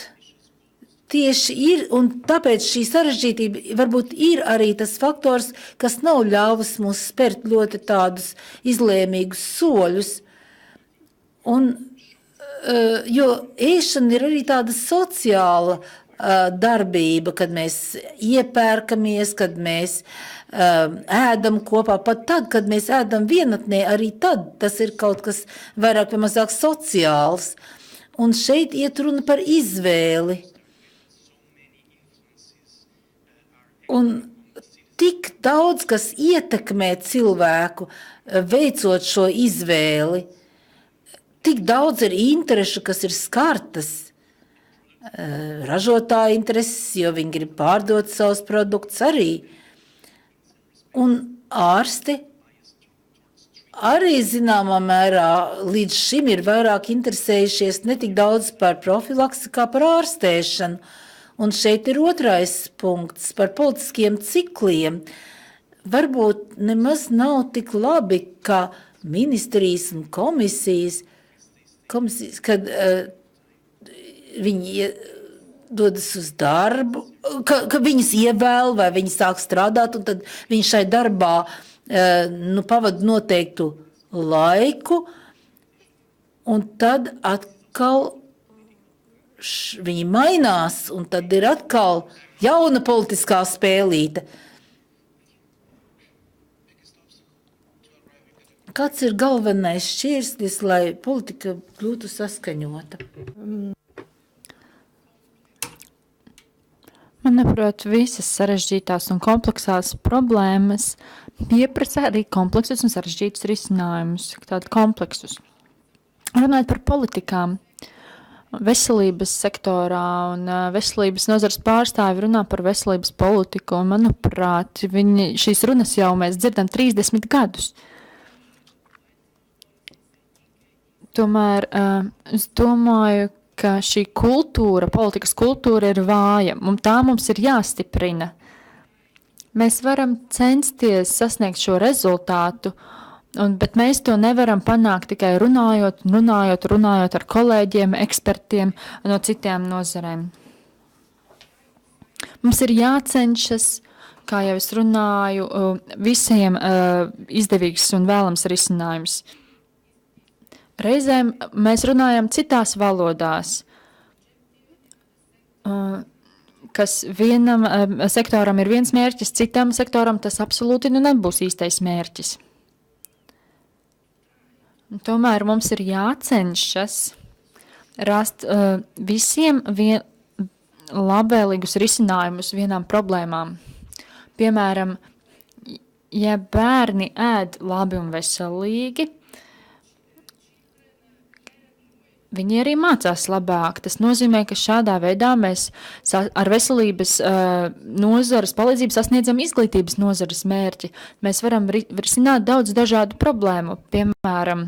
tieši ir, un tāpēc šī sarežģītība varbūt ir arī tas faktors, kas nav ļāvis mums spērt ļoti tādus izlēmīgus soļus. Un, jo ēšana ir arī tāda sociāla darbība, kad mēs iepērkamies, kad mēs ēdam kopā, pat tad, kad mēs ēdam vienatnē, arī tad tas ir kaut kas vairāk vai mazāk sociāls. Un šeit iet runa par izvēli. Un tik daudz, kas ietekmē cilvēku, veicot šo izvēli, tik daudz ir interešu, kas ir skartas. Ražotāja intereses, jo viņi grib pārdot savus produktus arī. Un ārsti arī zināmā mērā līdz šim ir vairāk interesējušies ne tik daudz par profilaksi kā par ārstēšanu. Un šeit ir otrais punkts par politiskiem cikliem. Varbūt nemaz nav tik labi, ka ministrijas un komisijas kad viņi dodas uz darbu, ka viņas ievēl vai viņi sāk strādāt, un tad viņi šai darbā pavada noteiktu laiku, un tad atkal viņi mainās, un tad ir atkal jauna politiskā spēlīte. Kāds ir galvenais šķērslis, lai politika kļūtu saskaņota? Manuprāt, visas sarežģītās un kompleksās problēmas pieprasa arī kompleksus un sarežģītus risinājumus, tādu kompleksus. Runājot par politikām, veselības sektorā un veselības nozares pārstāvi runā par veselības politiku, un manuprāt, šīs runas jau mēs dzirdam 30 gadus. Tomēr es domāju, ka šī kultūra, politikas kultūra ir vāja, un tā mums ir jāstiprina. Mēs varam censties sasniegt šo rezultātu, bet mēs to nevaram panākt tikai runājot ar kolēģiem, ekspertiem no citām nozarēm. Mums ir jācenšas, kā jau es runāju, visiem izdevīgs un vēlams risinājums. Reizēm mēs runājam citās valodās, kas vienam sektoram ir viens mērķis, citam sektoram tas absolūti nebūs īstais mērķis. Un tomēr mums ir jācenšas rast visiem labvēlīgus risinājumus vienām problēmām. Piemēram, ja bērni ēd labi un veselīgi, viņi arī mācās labāk. Tas nozīmē, ka šādā veidā mēs ar veselības nozares palīdzību sasniedzam izglītības nozares mērķi. Mēs varam risināt daudz dažādu problēmu. Piemēram,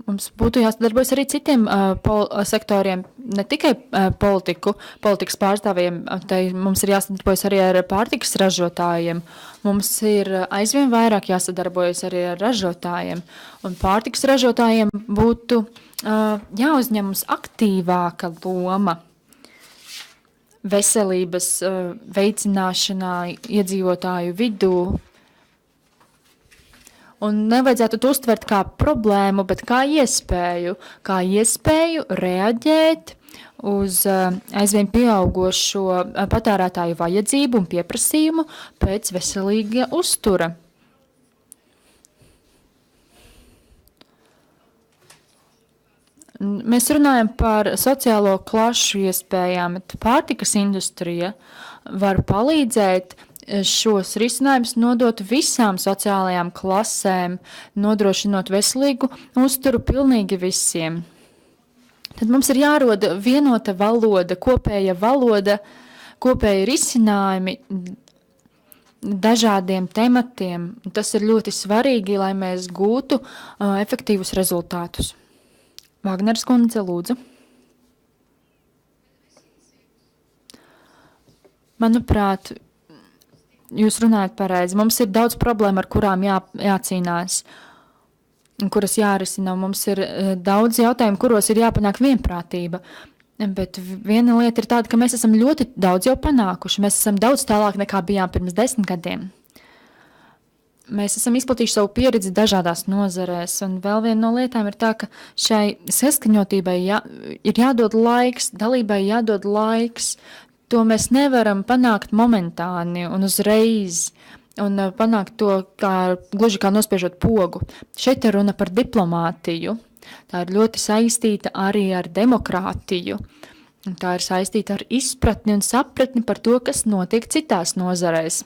mums būtu jāsadarbojas arī citiem sektoriem, ne tikai politikas pārstāvjiem, mums ir jāsadarbojas arī ar pārtikas ražotājiem. Mums ir aizvien vairāk jāsadarbojas arī ar ražotājiem, un pārtikas ražotājiem būtu jāuzņemas aktīvāka loma veselības veicināšanā iedzīvotāju vidū. Un nevajadzētu to uztvert kā problēmu, bet kā iespēju reaģēt uz aizvien pieaugošo patērētāju vajadzību un pieprasījumu pēc veselīga uztura. Mēs runājam par sociālo klašu iespējām, bet pārtikas industrija var palīdzēt šos risinājumus nodot visām sociālajām klasēm, nodrošinot veselīgu uzturu pilnīgi visiem. Tad mums ir jāroda vienota valoda, kopēji risinājumi dažādiem tematiem. Tas ir ļoti svarīgi, lai mēs gūtu efektīvus rezultātus. Vāgners kundze, lūdzu. Manuprāt, jūs runājat pareizi. Mums ir daudz problēmu, ar kurām jācīnās. kuras jārisina. Mums ir daudz jautājumu, kuros ir jāpanāk vienprātība. Bet viena lieta ir tāda, ka mēs esam ļoti daudz jau panākuši. Mēs esam daudz tālāk nekā bijām pirms 10 gadiem. Mēs esam izplatījuši savu pieredzi dažādās nozarēs, un vēl viena no lietām ir tā, ka šai saskaņotībai ir jādod laiks, dalībai jādod laiks. To mēs nevaram panākt momentāni un uzreiz, un panākt to gluži kā nospiežot pogu. Šeit ir runa par diplomātiju. Tā ir ļoti saistīta arī ar demokrātiju. Un tā ir saistīta ar izpratni un sapratni par to, kas notiek citās nozarēs.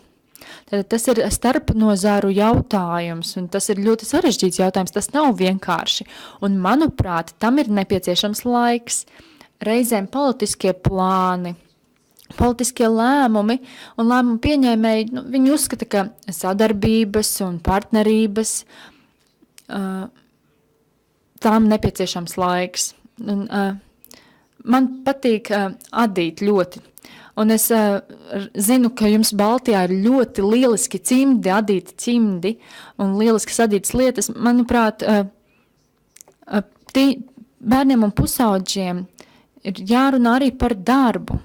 Tad tas ir starp nozaru jautājums, un tas ir ļoti sarežģīts jautājums, tas nav vienkārši. Un, manuprāt, tam ir nepieciešams laiks. Reizēm politiskie plāni, politiskie lēmumi un lēmumu pieņēmēji, viņi uzskata, ka sadarbības un partnerības tām nepieciešams laiks. Un, man patīk adīt ļoti. Un es zinu, ka jums Baltijā ir ļoti lieliski cimdi, adīti cimdi un lieliski sadītas lietas. Manuprāt, bērniem un pusaudžiem ir jārunā arī par darbu.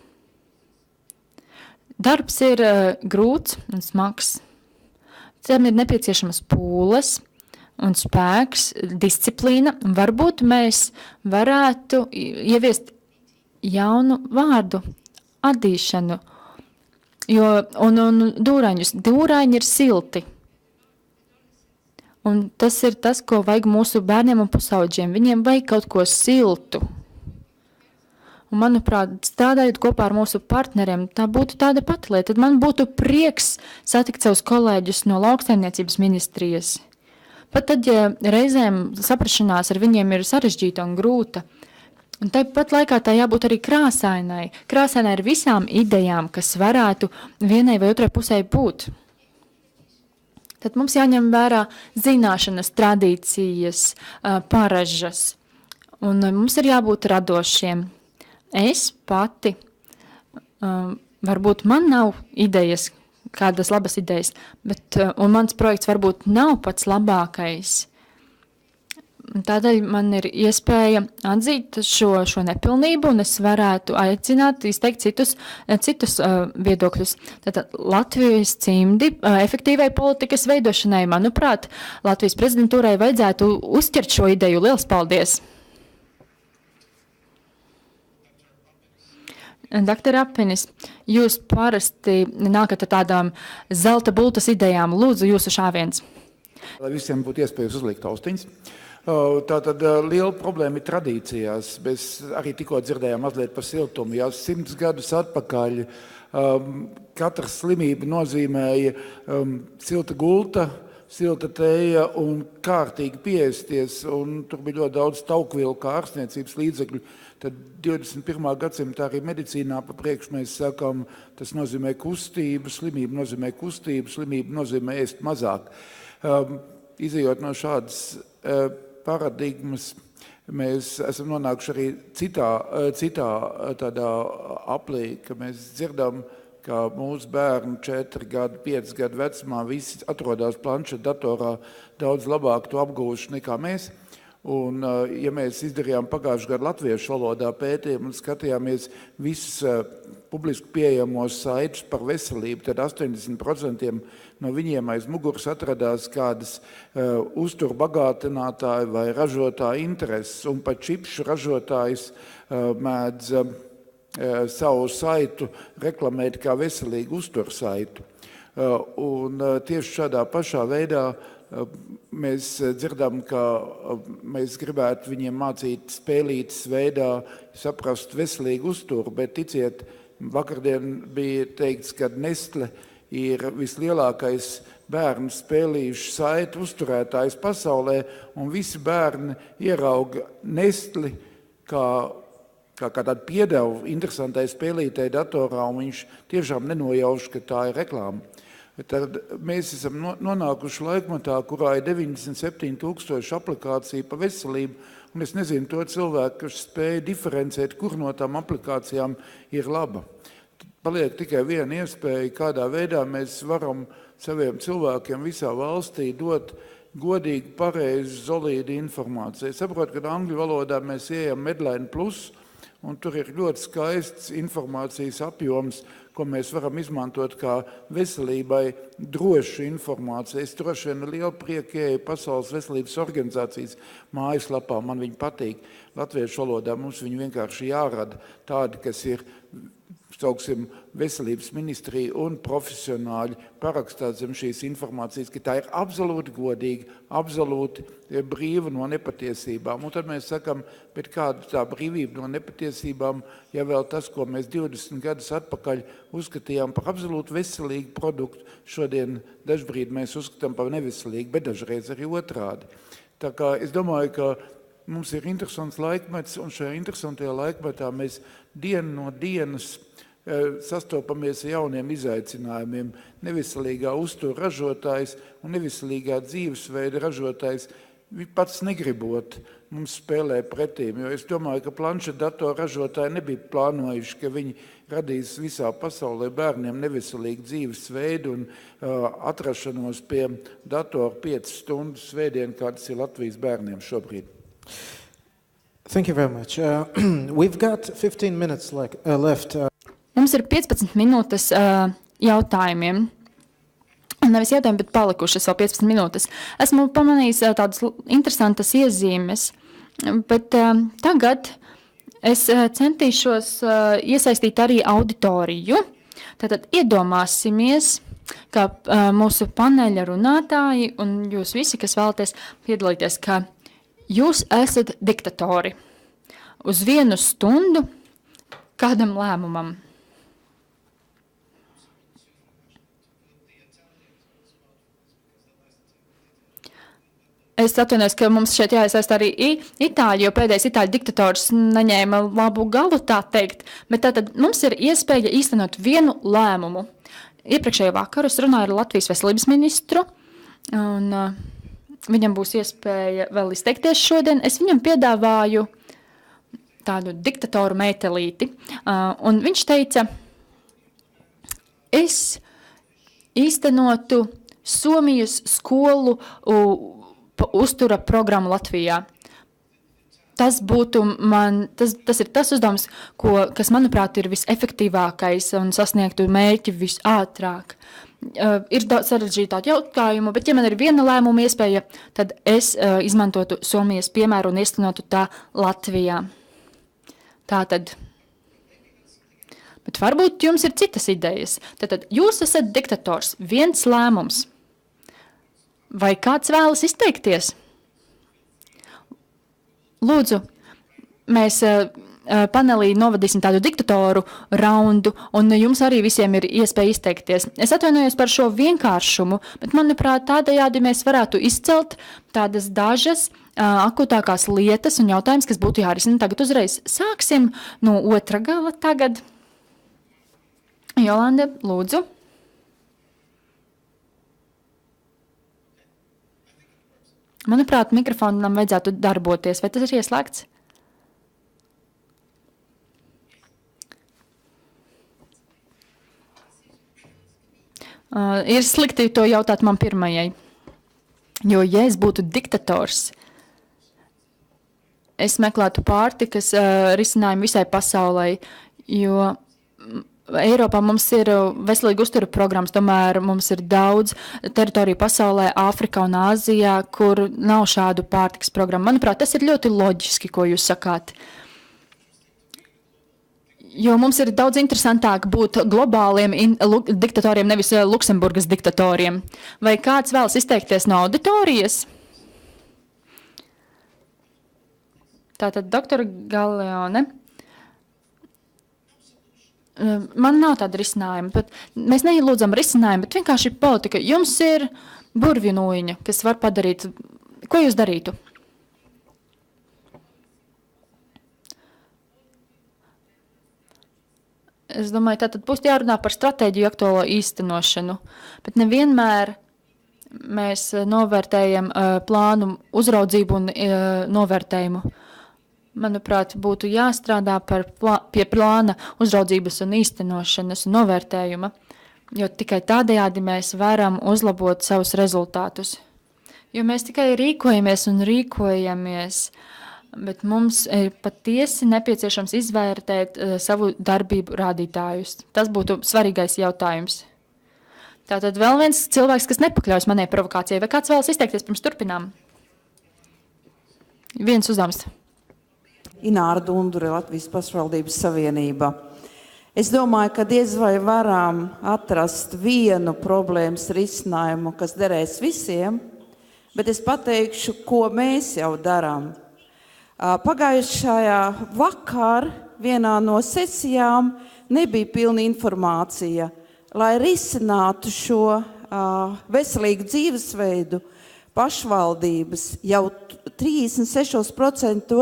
Darbs ir grūts un smags. Tam ir nepieciešamas pūles un spēks, disciplīna. Varbūt mēs varētu ieviest jaunu vārdu adīšanu, un dūraņus. Dūraņi ir silti. Un tas ir tas, ko vajag mūsu bērniem un pusaudžiem. Viņiem vajag kaut ko siltu. Un, manuprāt, strādājot kopā ar mūsu partneriem, tā būtu tāda pati lieta. Tad man būtu prieks satikt savus kolēģus no lauksaimniecības ministrijas. Pat tad, ja reizēm saprašanās ar viņiem ir sarežģīta un grūta, un tāpat laikā tā jābūt arī krāsainai. Krāsainai ar visām idejām, kas varētu vienai vai otrai pusē būt. Tad mums jāņem vērā zināšanas, tradīcijas, paražas, un mums ir jābūt radošiem. Es pati, varbūt man nav idejas, kādas labas idejas, un mans projekts varbūt nav pats labākais. Tādēļ man ir iespēja atzīt šo nepilnību, un es varētu aicināt, izteikt citus viedokļus. Tātad Latvijas cimdi efektīvai politikas veidošanai, manuprāt, Latvijas prezidentūrai vajadzētu uzķert šo ideju. Liels paldies! Dr. Apinis, jūs parasti nākat ar tādām zelta bultas idejām. Lūdzu, jūsu šāviens. Lai visiem būtu iespējas uzlikt austiņas. Tātad liela problēma ir tradīcijās. Mēs arī tikko dzirdējām mazliet par siltumu. Jau 100 gadus atpakaļ katra slimība nozīmēja silta gulta, silta teja un kārtīgi pieēsties. Un tur bija ļoti daudz taukvielu kā ārstniecības līdzekļu. Tad 21. gadsimtā arī medicīnā pa priekšu mēs sakām, tas nozīmē kustību, slimība nozīmē kustību, slimība nozīmē ēst mazāk. Izejot no šādas paradigmas, mēs esam nonākuši arī citā tādā aplī, ka mēs dzirdam, ka mūsu bērni 4 gadu, 5 gadu vecumā visi atrodas planšetdatorā daudz labāk to apgūši nekā mēs. Un, ja mēs izdarījām pagājušajā gadā latviešu valodā pētījumu un skatījāmies visus publiski pieejamos saitus par veselību, tad 80% no viņiem aiz muguras atradās kādas uzturbagātinātāju vai ražotāju intereses, un pat čipšu ražotājs mēdz savu saitu reklamēt kā veselīgu uztursaitu. Un tieši šādā pašā veidā mēs dzirdam, ka mēs gribētu viņiem mācīt spēlītas veidā saprast veselīgu uzturu, bet ticiet, vakardien bija teikts, ka Nestle ir vislielākais bērnu spēlīšu saitu uzturētājs pasaulē, un visi bērni ierauga Nestli kā tādu piedevu interesantai spēlītai datorā, un viņš tiešām nenojauš, ka tā ir reklāma. Tad mēs esam nonākuši laikmatā, kurā ir 97,000 aplikāciju pa veselību, un es nezinu to cilvēku, kas spēja diferencēt, kur no tām aplikācijām ir laba. Paliek tikai viena iespēja, kādā veidā mēs varam saviem cilvēkiem visā valstī dot godīgi, pareizi, solīdi informācija. Es saprotu, ka angļu valodā mēs ejam Medline Plus, un tur ir ļoti skaists informācijas apjoms, ko mēs varam izmantot kā veselībai drošu informāciju. Es droši vien lielu prieku ieju Pasaules veselības organizācijas mājaslapā, man viņi patīk. Latviešu valodā mums viņi vienkārši jārada tādi, kas ir, sauksim, veselības ministrija un profesionāļi parakstāt zem šīs informācijas, ka tā ir absolūti godīga, absolūti brīva no nepatiesībām. Un tad mēs sakam, bet kāda tā brīvība no nepatiesībām, ja vēl tas, ko mēs 20 gadus atpakaļ uzskatījām par absolūti veselīgu produktu, šodien dažbrīd mēs uzskatām par neveselīgu, bet dažreiz arī otrādi. Tā kā es domāju, ka mums ir interesants laikmets, un šajā interesantajā laikmetā mēs dienu no dienas sastopamies ar jauniem izaicinājumiem. Neveselīgā uztura ražotājs un neveselīgā dzīvesveida ražotājs pats negribot mums spēlē pretīm, jo es domāju, ka planšetdatoru ražotāji nebija plānojuši, ka viņi radīs visā pasaulē bērniem neveselīgu dzīvesveidu un atrašanos pie datoru 5 stundu svētdien, kāds ir Latvijas bērniem šobrīd. Thank you very much. We've got 15 minutes left. Mums ir 15 minūtes jautājumiem. Nevis jautājumi, bet palikušas vēl 15 minūtes. Esmu pamanījis tādas interesantas iezīmes, bet tagad es centīšos iesaistīt arī auditoriju. Tātad iedomāsimies, ka mūsu paneļa runātāji un jūs visi, kas vēlaties piedalīties, ka jūs esat diktatori uz 1 stundu kādam lēmumam. Es atvainojos, ka mums šeit jāiesaist arī Itāļi, jo pēdējais Itāļu diktators neņēma labu galu, tā teikt. Bet tātad mums ir iespēja īstenot 1 lēmumu. Iepriekšējo vakaru es runāju ar Latvijas veselības ministru, un viņam būs iespēja vēl izteikties šodien. Es viņam piedāvāju tādu diktatoru meitelīti, un viņš teica, es īstenotu Somijas skolu uztura programmu Latvijā. Tas būtu tas ir tas uzdevums, kas, manuprāt, ir visefektīvākais un sasniegtu mērķi visātrāk. Ir daudz sarežģītāku jautājumu, bet ja man ir 1 lēmuma iespēja, tad es izmantotu Somijas piemēru un iestenotu tā Latvijā. Tātad. Bet varbūt jums ir citas idejas. Tātad jūs esat diktators, 1 lēmums. Vai kāds vēlas izteikties? Lūdzu, mēs panelī novadīsim tādu diktatoru raundu, un jums arī visiem ir iespēja izteikties. Es atvainojos par šo vienkāršumu, bet, manuprāt, tādējādi mēs varētu izcelt tādas dažas akūtākās lietas un jautājums, kas būtu jārisina tagad uzreiz. Sāksim no otra gala tagad. Jolanda, lūdzu. Manuprāt, mikrofonam vajadzētu darboties. Vai tas ir ieslēgts? Ir slikti to jautāt man pirmajai. Jo, ja es būtu diktators, es meklētu pārtikas risinājumu visai pasaulē, jo Eiropā mums ir veselīga uztura programmas, tomēr mums ir daudz teritoriju pasaulē, Āfrikā un Āzijā, kur nav šādu pārtikas programmu. Manuprāt, tas ir ļoti loģiski, ko jūs sakāt. Jo mums ir daudz interesantāk būt globāliem diktatoriem, nevis Luksemburgas diktatoriem. Vai kāds vēlas izteikties no auditorijas? Tātad, doktora Galeone. Man nav tāda risinājuma, bet mēs neielūdzam risinājumu, bet vienkārši politika. Jums ir burvju nūjiņa, kas var padarīt. Ko jūs darītu? Es domāju, tātad būs jārunā par stratēģiju aktuālo īstenošanu, bet nevienmēr mēs novērtējam plānu uzraudzību un novērtējumu. Manuprāt, būtu jāstrādā pie plāna uzraudzības un īstenošanas un novērtējuma, jo tikai tādējādi mēs varam uzlabot savus rezultātus. Jo mēs tikai rīkojamies un rīkojamies, bet mums ir patiesi nepieciešams izvērtēt savu darbību rādītājus. Tas būtu svarīgais jautājums. Tātad vēl viens cilvēks, kas nepakļaujas manai provokācijai, vai kāds vēlas izteikties pirms turpinām? Viens uzdevums. Ināra Dundure, Latvijas pašvaldības savienība. Es domāju, ka diez vai varam atrast vienu problēmas risinājumu, kas derēs visiem, bet es pateikšu, ko mēs jau darām. Pagājušajā vakar vienā no sesijām nebija pilna informācija, lai risinātu šo veselīgu dzīvesveidu. Pašvaldības jau 36%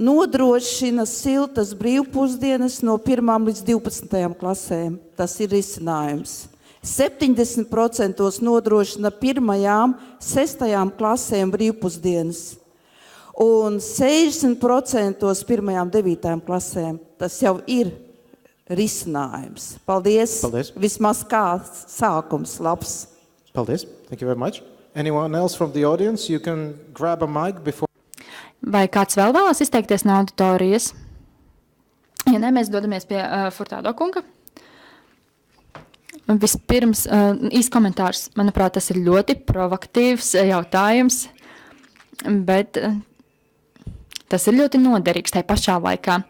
nodrošina siltas brīvpusdienas no 1. līdz 12. klasēm. Tas ir risinājums. 70% nodrošina 1., 6. klasēm brīvpusdienas. Un 60% 1., 9. klasēm. Tas jau ir risinājums. Paldies. Paldies. Vismaz kā sākums labs. Paldies. Thank you very much. Anyone else from the audience? You can grab a mic before. Vai kāds vēl vēlas izteikties no auditorijas? Ja ne, mēs dodamies pie Furtādo kunga. Vispirms īsts komentārs. Manuprāt, tas ir ļoti provokatīvs jautājums, bet tas ir ļoti noderīgs tajā pašā laikā.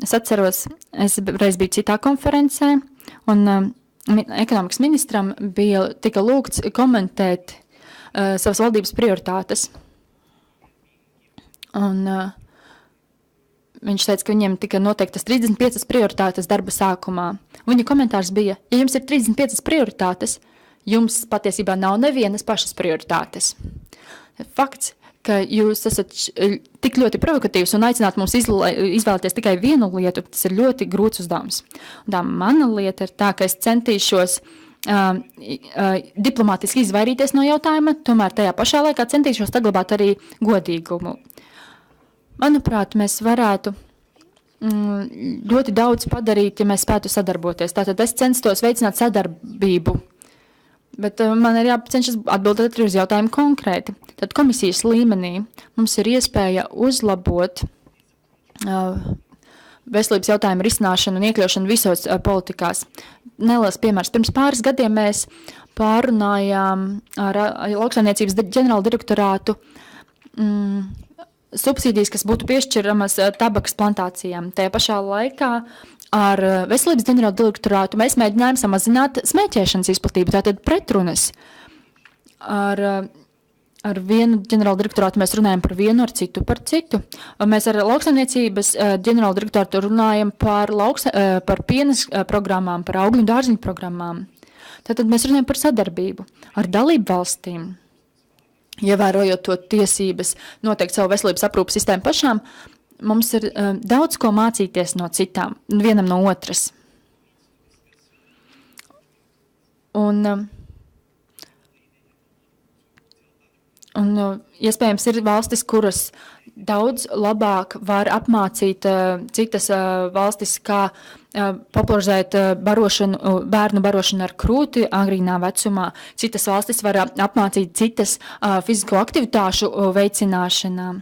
Es atceros, es reiz biju citā konferencē, un ekonomikas ministram tika lūgts komentēt savas valdības prioritātes. Un viņš teica, ka viņiem tika noteiktas 35 prioritātes darba sākumā. Viņa komentārs bija, ja jums ir 35 prioritātes, jums patiesībā nav nevienas pašas prioritātes. Fakts, ka jūs esat tik ļoti provokatīvs un aicināt mums izvēlēties tikai vienu lietu, tas ir ļoti grūts uzdevums. Un tā mana lieta ir tā, ka es centīšos diplomātiski izvairīties no jautājuma, tomēr tajā pašā laikā centīšos saglabāt arī godīgumu. Manuprāt, mēs varētu ļoti daudz padarīt, ja mēs spētu sadarboties. Tātad es censtos veicināt sadarbību, bet man ir jācenšas atbildēt arī uz jautājumu konkrēti. Tad komisijas līmenī mums ir iespēja uzlabot veselības jautājumu risināšanu un iekļaušanu visos politikās. Neliels piemērs. Pirms pāris gadiem mēs pārunājām ar lauksaimniecības ģenerāla direktorātu subsīdijas, kas būtu piešķiramas tabakas plantācijām. Tajā pašā laikā ar veselības ģenerāla direktorātu mēs mēģinājām samazināt smēķēšanas izplatību, tātad pretrunas. Ar vienu ģenerāla direktorātu mēs runājam par vienu, ar citu par citu. Mēs ar lauksaimniecības ģenerāla direktorātu runājam par pienas programmām, par augļu un dārziņu programmām. Tātad mēs runājam par sadarbību ar dalību valstīm. Ievērojot to tiesības noteikt savu veselības aprūpas sistēmu pašām, mums ir daudz ko mācīties no citām, vienam no otras. Un iespējams ir valstis, kuras daudz labāk var apmācīt citas valstis, kā popularizēt bērnu barošanu ar krūti agrīnā vecumā. Citas valstis var apmācīt citas fizisko aktivitāšu veicināšanā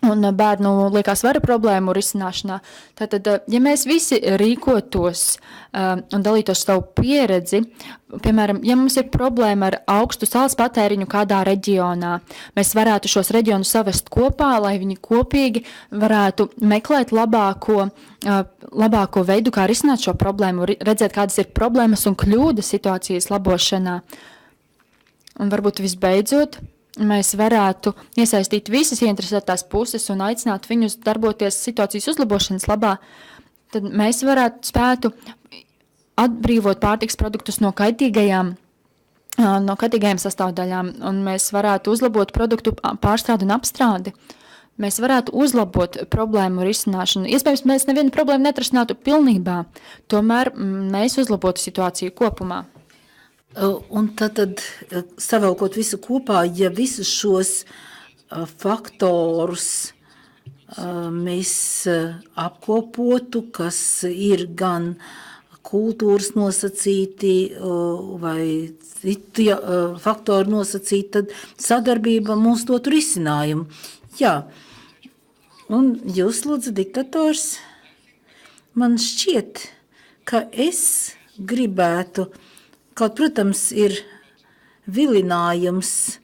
un bērnu liekā svara problēmu risināšanā. Tātad, ja mēs visi rīkotos un dalītos savu pieredzi, piemēram, ja mums ir problēma ar augstu saules patēriņu kādā reģionā, mēs varētu šos reģionus savest kopā, lai viņi kopīgi varētu meklēt labāko veidu, kā risināt šo problēmu, redzēt, kādas ir problēmas un kļūdas situācijas labošanā. Un varbūt visbeidzot, mēs varētu iesaistīt visas ieinteresētās puses un aicināt viņus darboties situācijas uzlabošanas labā, tad mēs spētu atbrīvot pārtiks produktus no kaitīgajām sastāvdaļām, un mēs varētu uzlabot produktu pārstrādi un apstrādi. Mēs varētu uzlabot problēmu risināšanu. Iespējams, mēs nevienu problēmu neatrasinātu pilnībā, tomēr mēs uzlabotu situāciju kopumā. Un tad savelkot visu kopā, ja visus šos faktorus mēs apkopotu, kas ir gan kultūras nosacīti vai citi faktori nosacīti, tad sadarbība mums dotu risinājumu. Jā, un jūs, lūdzu, diktators, man šķiet, ka es gribētu, kaut, protams, ir vilinājums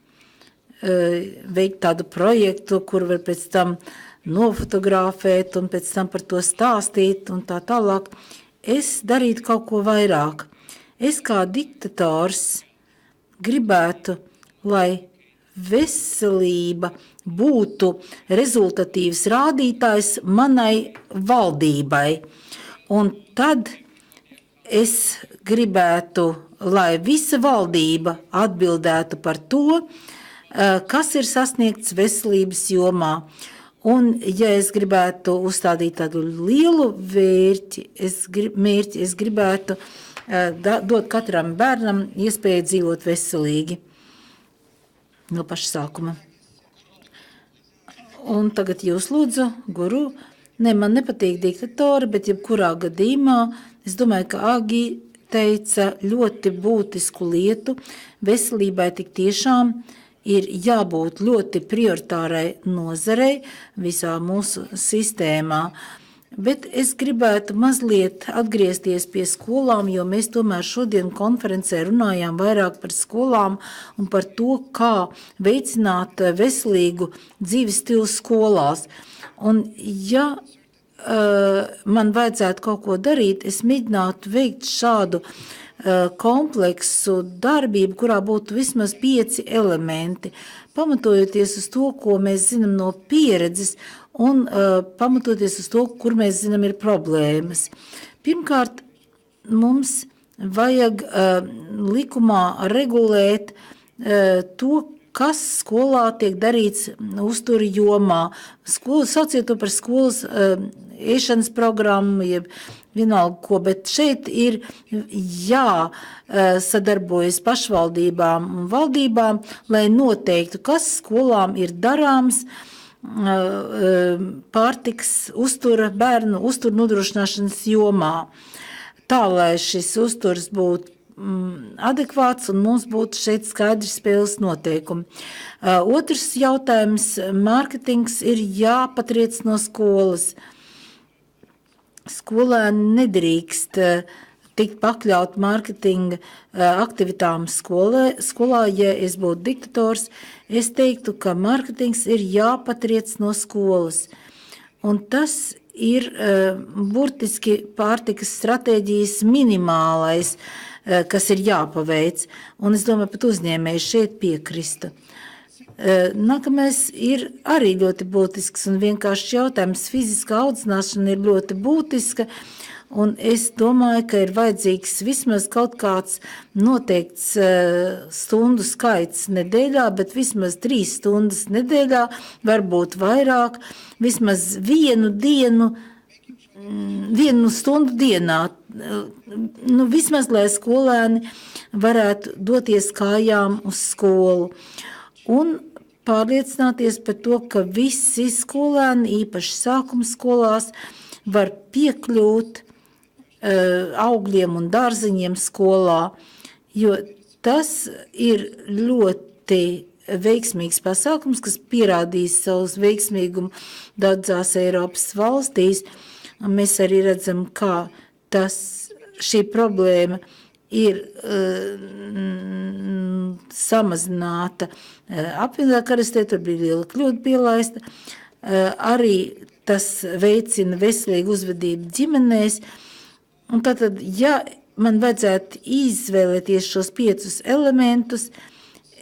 veikt tādu projektu, kur var pēc tam nofotografēt un pēc tam par to stāstīt un tā tālāk. Es darītu kaut ko vairāk. Es kā diktators gribētu, lai veselība būtu rezultatīvs rādītājs manai valdībai. Un tad es gribētu, lai visa valdība atbildētu par to, kas ir sasniegts veselības jomā. Un, ja es gribētu uzstādīt tādu lielu mērķi, es gribētu dot katram bērnam iespēju dzīvot veselīgi no paša sākuma. Un tagad jūs, lūdzu, guru. Ne, man nepatīk diktatori, bet jebkurā gadījumā es domāju, ka Agi teica ļoti būtisku lietu. Veselībai tik tiešām ir jābūt ļoti prioritārai nozarei visā mūsu sistēmā. Bet es gribētu mazliet atgriezties pie skolām, jo mēs tomēr šodien konferencē runājām vairāk par skolām un par to, kā veicināt veselīgu dzīves stilu skolās. Un ja man vajadzētu kaut ko darīt, es mēģinātu veikt šādu kompleksu darbību, kurā būtu vismaz 5 elementi, pamatojoties uz to, ko mēs zinām no pieredzes un pamatoties uz to, kur mēs zinām ir problēmas. Pirmkārt, mums vajag likumā regulēt to, kas skolā tiek darīts uzturu jomā. Sauciet to par skolas ēšanas programmu, jeb vienalga ko, bet šeit ir jāsadarbojas pašvaldībām un valdībām, lai noteiktu, kas skolām ir darāms pārtiks bērnu uzturu nodrošināšanas jomā. Tā, lai šis uzturs būtu adekvāts un mums būtu šeit skaidrs spēles noteikumi. Otrs jautājums – mārketings ir jāpatriec no skolas. Skolēni nedrīkst tikt pakļaut mārketinga aktivitām skolā. Ja es būtu diktators, es teiktu, ka mārketings ir jāpatriec no skolas. Un tas ir burtiski pārtikas stratēģijas minimālais, kas ir jāpaveic. Un es domāju, pat uzņēmēji šeit piekrista. Nākamais ir arī ļoti būtisks un vienkārši jautājums. Fiziskā audzināšana ir ļoti būtiska, un es domāju, ka ir vajadzīgs vismaz kaut kāds noteikts stundu skaits nedēļā, bet vismaz 3 stundas nedēļā, varbūt vairāk, vismaz vienu stundu dienā. Vismaz, lai skolēni varētu doties kājām uz skolu. Un pārliecināties par to, ka visi skolēni, īpaši sākuma skolās, var piekļūt augļiem un dārziņiem skolā, jo tas ir ļoti veiksmīgs pasākums, kas pierādīs savus veiksmīgumu daudzās Eiropas valstīs. Un mēs arī redzam, kā šī problēma ir samazināta apvienotā karalistē, tur bija liela kļūda pielaista. Arī tas veicina veselīgu uzvedību ģimenēs. Un tātad, ja man vajadzētu izvēlēties šos 5 elementus,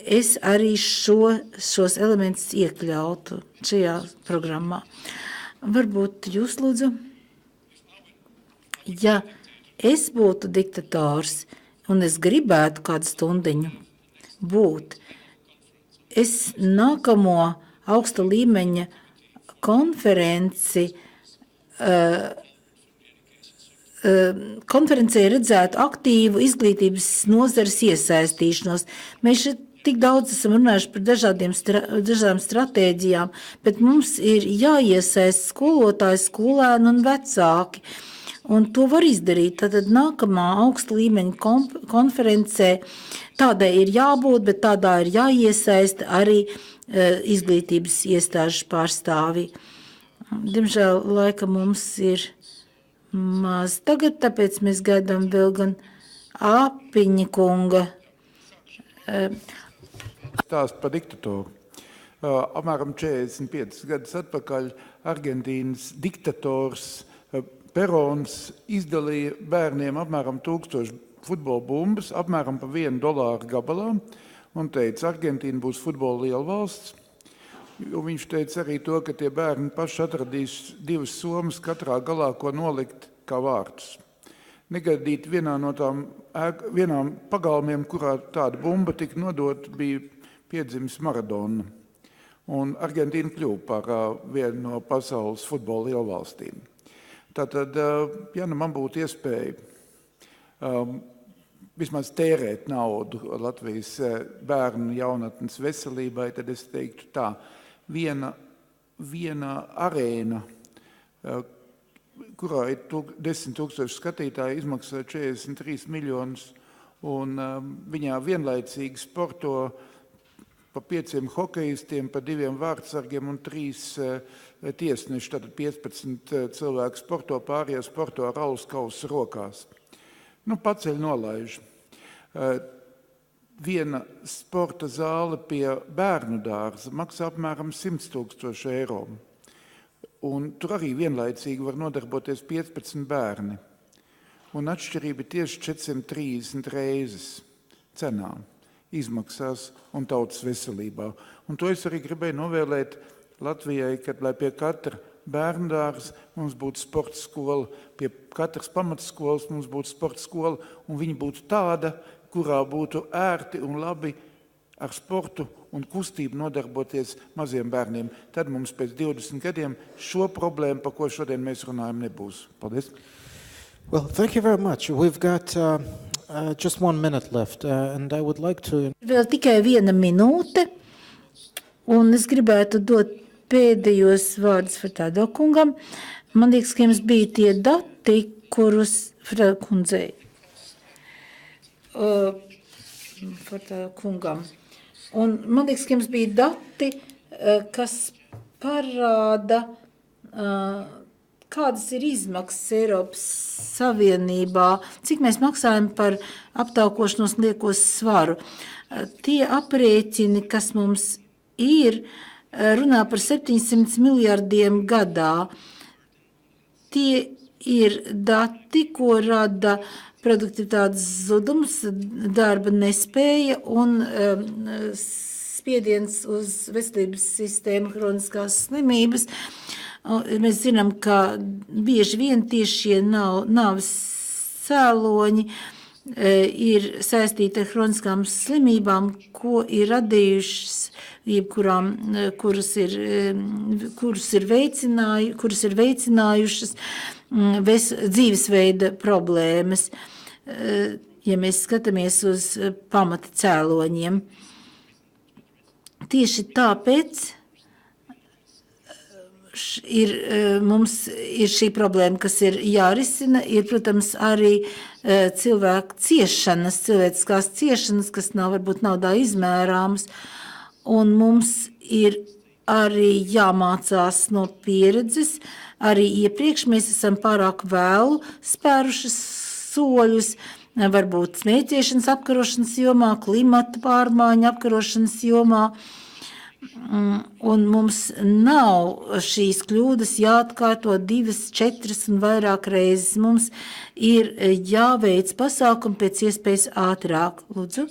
es arī šos elementus iekļautu šajā programmā. Varbūt jūs, lūdzu, ja es būtu diktators un es gribētu kādu stundiņu būt, es nākamo augsta līmeņa konferencē redzētu aktīvu izglītības nozares iesaistīšanos. Mēs šeit tik daudz esam runājuši par dažādām stratēģijām, bet mums ir jāiesaist skolotāji, skolēni un vecāki. Un to var izdarīt. Tad nākamā augsta līmeņa konferencē tādai ir jābūt, bet tādā ir jāiesaista arī izglītības iestāžu pārstāvji. Diemžēl laika mums ir maz tagad, tāpēc mēs gaidām vēl gan Apiņa kunga. Stāst par diktatoru. Apmēram 45 gadus atpakaļ Argentīnas diktators Perons izdalīja bērniem apmēram 1000 futbola bumbas, apmēram pa $1 gabalā, un teica, Argentīna būs futbola liela valsts. Un viņš teica arī to, ka tie bērni paši atradīs 2 somas katrā galā, ko nolikt kā vārtus. Negaidīt vienā no vienām pagalmiem, kurā tāda bumba tika nodota, bija piedzimis Maradona. Un Argentīna kļuva par vienu no pasaules futbola lielvalstīm. Tātad, ja man būtu iespēja vismaz tērēt naudu Latvijas bērnu jaunatnes veselībai, tad es teiktu tā, viena arēna, kurā ir 10 000 skatītāji, izmaksā 43 miljonus, un viņā vienlaicīgi sporto pa 5 hokejistiem, pa 2 vārdsargiem un 3 tiesneši, tātad 15 cilvēku sporto, pārējie sporto ar alus kausu rokās. Paceļ nolaiž. Viena sporta zāle pie bērnu dārza maksā apmēram 100 000 eiro. Un tur arī vienlaicīgi var nodarboties 15 bērni. Un atšķirība tieši 430 reizes cenā, izmaksās un tautas veselībā. Un to es arī gribēju novēlēt Latvijai, kad lai pie katra bērnu dārza mums būtu sporta skola, pie katras pamatskolas mums būtu sporta skola, un viņa būtu tāda, kurā būtu ērti un labi ar sportu un kustību nodarboties maziem bērniem. Tad mums pēc 20 gadiem šo problēmu, par ko šodien mēs runājam, nebūs. Paldies! Well, thank you very much. We've got just 1 minute left, and I would like to... Vēl tikai 1 minūte, un es gribētu dot pēdējos vārdus Furtado kungam. Man liekas, ka jums bija tie dati, kurus Furtado kundzei. Furtado kungam. Un man liekas, ka jums bija dati, kas parāda, kādas ir izmaksas Eiropas Savienībā, cik mēs maksājam par aptaukošanos liekos svaru. Tie aprēķini, kas mums ir, runā par 700 miljardiem gadā. Tie ir dati, ko rada produktivitātes zudums, darba nespēja un spiediens uz veselības sistēmu, kroniskās slimības. Mēs zinām, ka bieži vien tieši šie nāves cēloņi ir saistīti ar kroniskām slimībām, ko ir radījušas, kuras ir veicinājušas dzīvesveida problēmas, ja mēs skatāmies uz pamata cēloņiem. Tieši tāpēc mums ir šī problēma, kas ir jārisina, ir, protams, arī cilvēku ciešanas, cilvēciskās ciešanas, kas varbūt naudā izmērāmas, un mums ir arī jāmācās no pieredzes. Arī iepriekš mēs esam pārāk vēlu spēruši soļus, varbūt smēķēšanas apkarošanas jomā, klimata pārmaiņu apkarošanas jomā, un mums nav šīs kļūdas jāatkārto 2, 4 un vairāk reizes. Mums ir jāveic pasākumi pēc iespējas ātrāk. Lūdzu.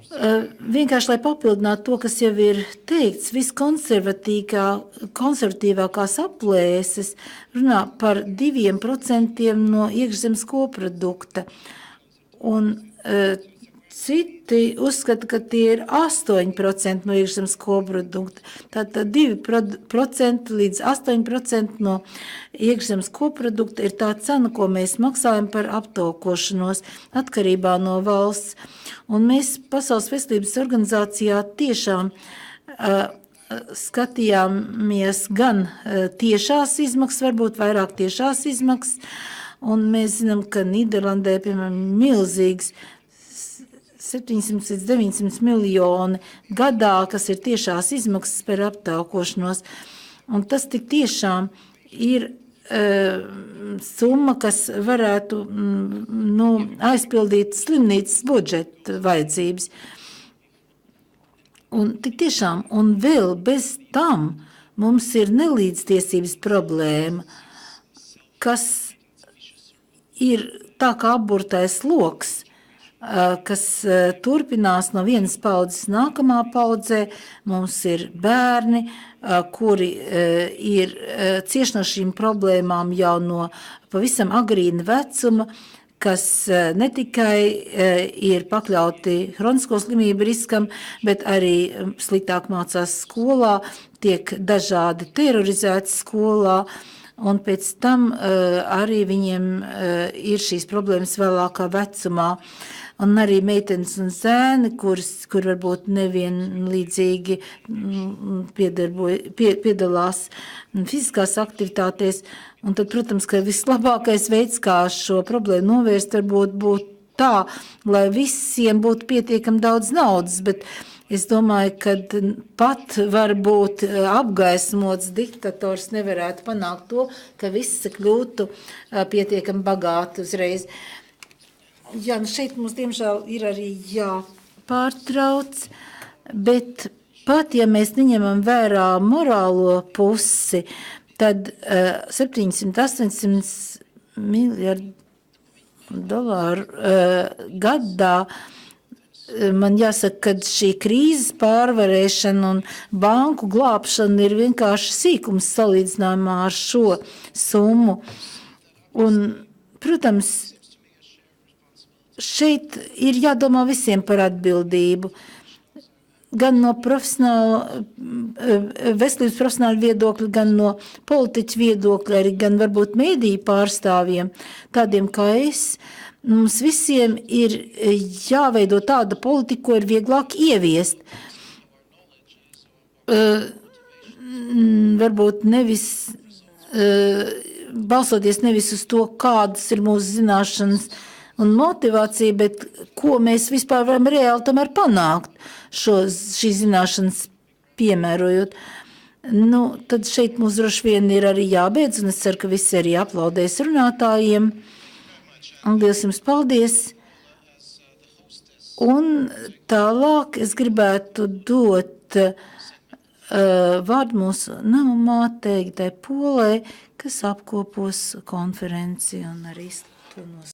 Vienkārši, lai papildinātu to, kas jau ir teikts, viskonservatīvākās aplēses runā par 2% no iekšzemes koprodukta. Un citi uzskata, ka tie ir 8% no iekšzemes koprodukta. Tātad 2% līdz 8% no iekšzemes koprodukta ir tā cena, ko mēs maksājam par aptaukošanos atkarībā no valsts. Un mēs Pasaules veselības organizācijā tiešām skatījāmies gan tiešās izmaksas, varbūt vairāk tiešās izmaksas, un mēs zinām, ka Nīderlandē, piemēram, milzīgs 700 līdz 900 miljoni gadā, kas ir tiešās izmaksas par aptaukošanos, un tas tik tiešām ir summa, kas varētu aizpildīt slimnīcas budžeta vajadzības. Un tik tiešām, un vēl bez tam mums ir nelīdztiesības problēma, kas ir tā kā apburtais loks, kas turpinās no vienas paudzes nākamā paudzē. Mums ir bērni, kuri ir cieši no šīm problēmām jau no pavisam agrīna vecuma, kas ne tikai ir pakļauti hronisko slimību riskam, bet arī sliktāk mācās skolā, tiek dažādi terorizēti skolā, un pēc tam arī viņiem ir šīs problēmas vēlākā vecumā. Un arī meitenes un zēni, kur varbūt nevienlīdzīgi piedalās fiziskās aktivitātēs. Un tad, protams, ka vislabākais veids, kā šo problēmu novērst, varbūt būtu tā, lai visiem būtu pietiekami daudz naudas, bet es domāju, ka pat varbūt apgaismots diktators nevarētu panākt to, ka visi kļūtu pietiekami bagāti uzreiz. Jā, šeit mums, diemžēl, ir arī jāpārtrauc, bet pat, ja mēs neņemam vērā morālo pusi, tad 700–800 miljardu dolāru gadā, man jāsaka, ka šī krīzes pārvarēšana un banku glābšana ir vienkārši sīkums salīdzinājumā ar šo summu. Un, protams, šeit ir jādomā visiem par atbildību, gan no veselības profesionāļu viedokļa, gan no politiķu viedokļa, arī gan varbūt mēdīju pārstāvjiem, tādiem kā es. Mums visiem ir jāveido tāda politika, ko ir vieglāk ieviest. Varbūt nevis, balsoties nevis uz to, kādas ir mūsu zināšanas un motivācija, bet ko mēs vispār varam reāli tomēr panākt šīs zināšanas piemērojot. Tad šeit mums droši vien ir arī jābeidz, un es ceru, ka visi arī aplaudēs runātājiem. Un liels jums paldies. Un tālāk es gribētu dot vārdu mūsu namātei Polai, kas apkopos konferenci un arī to nos.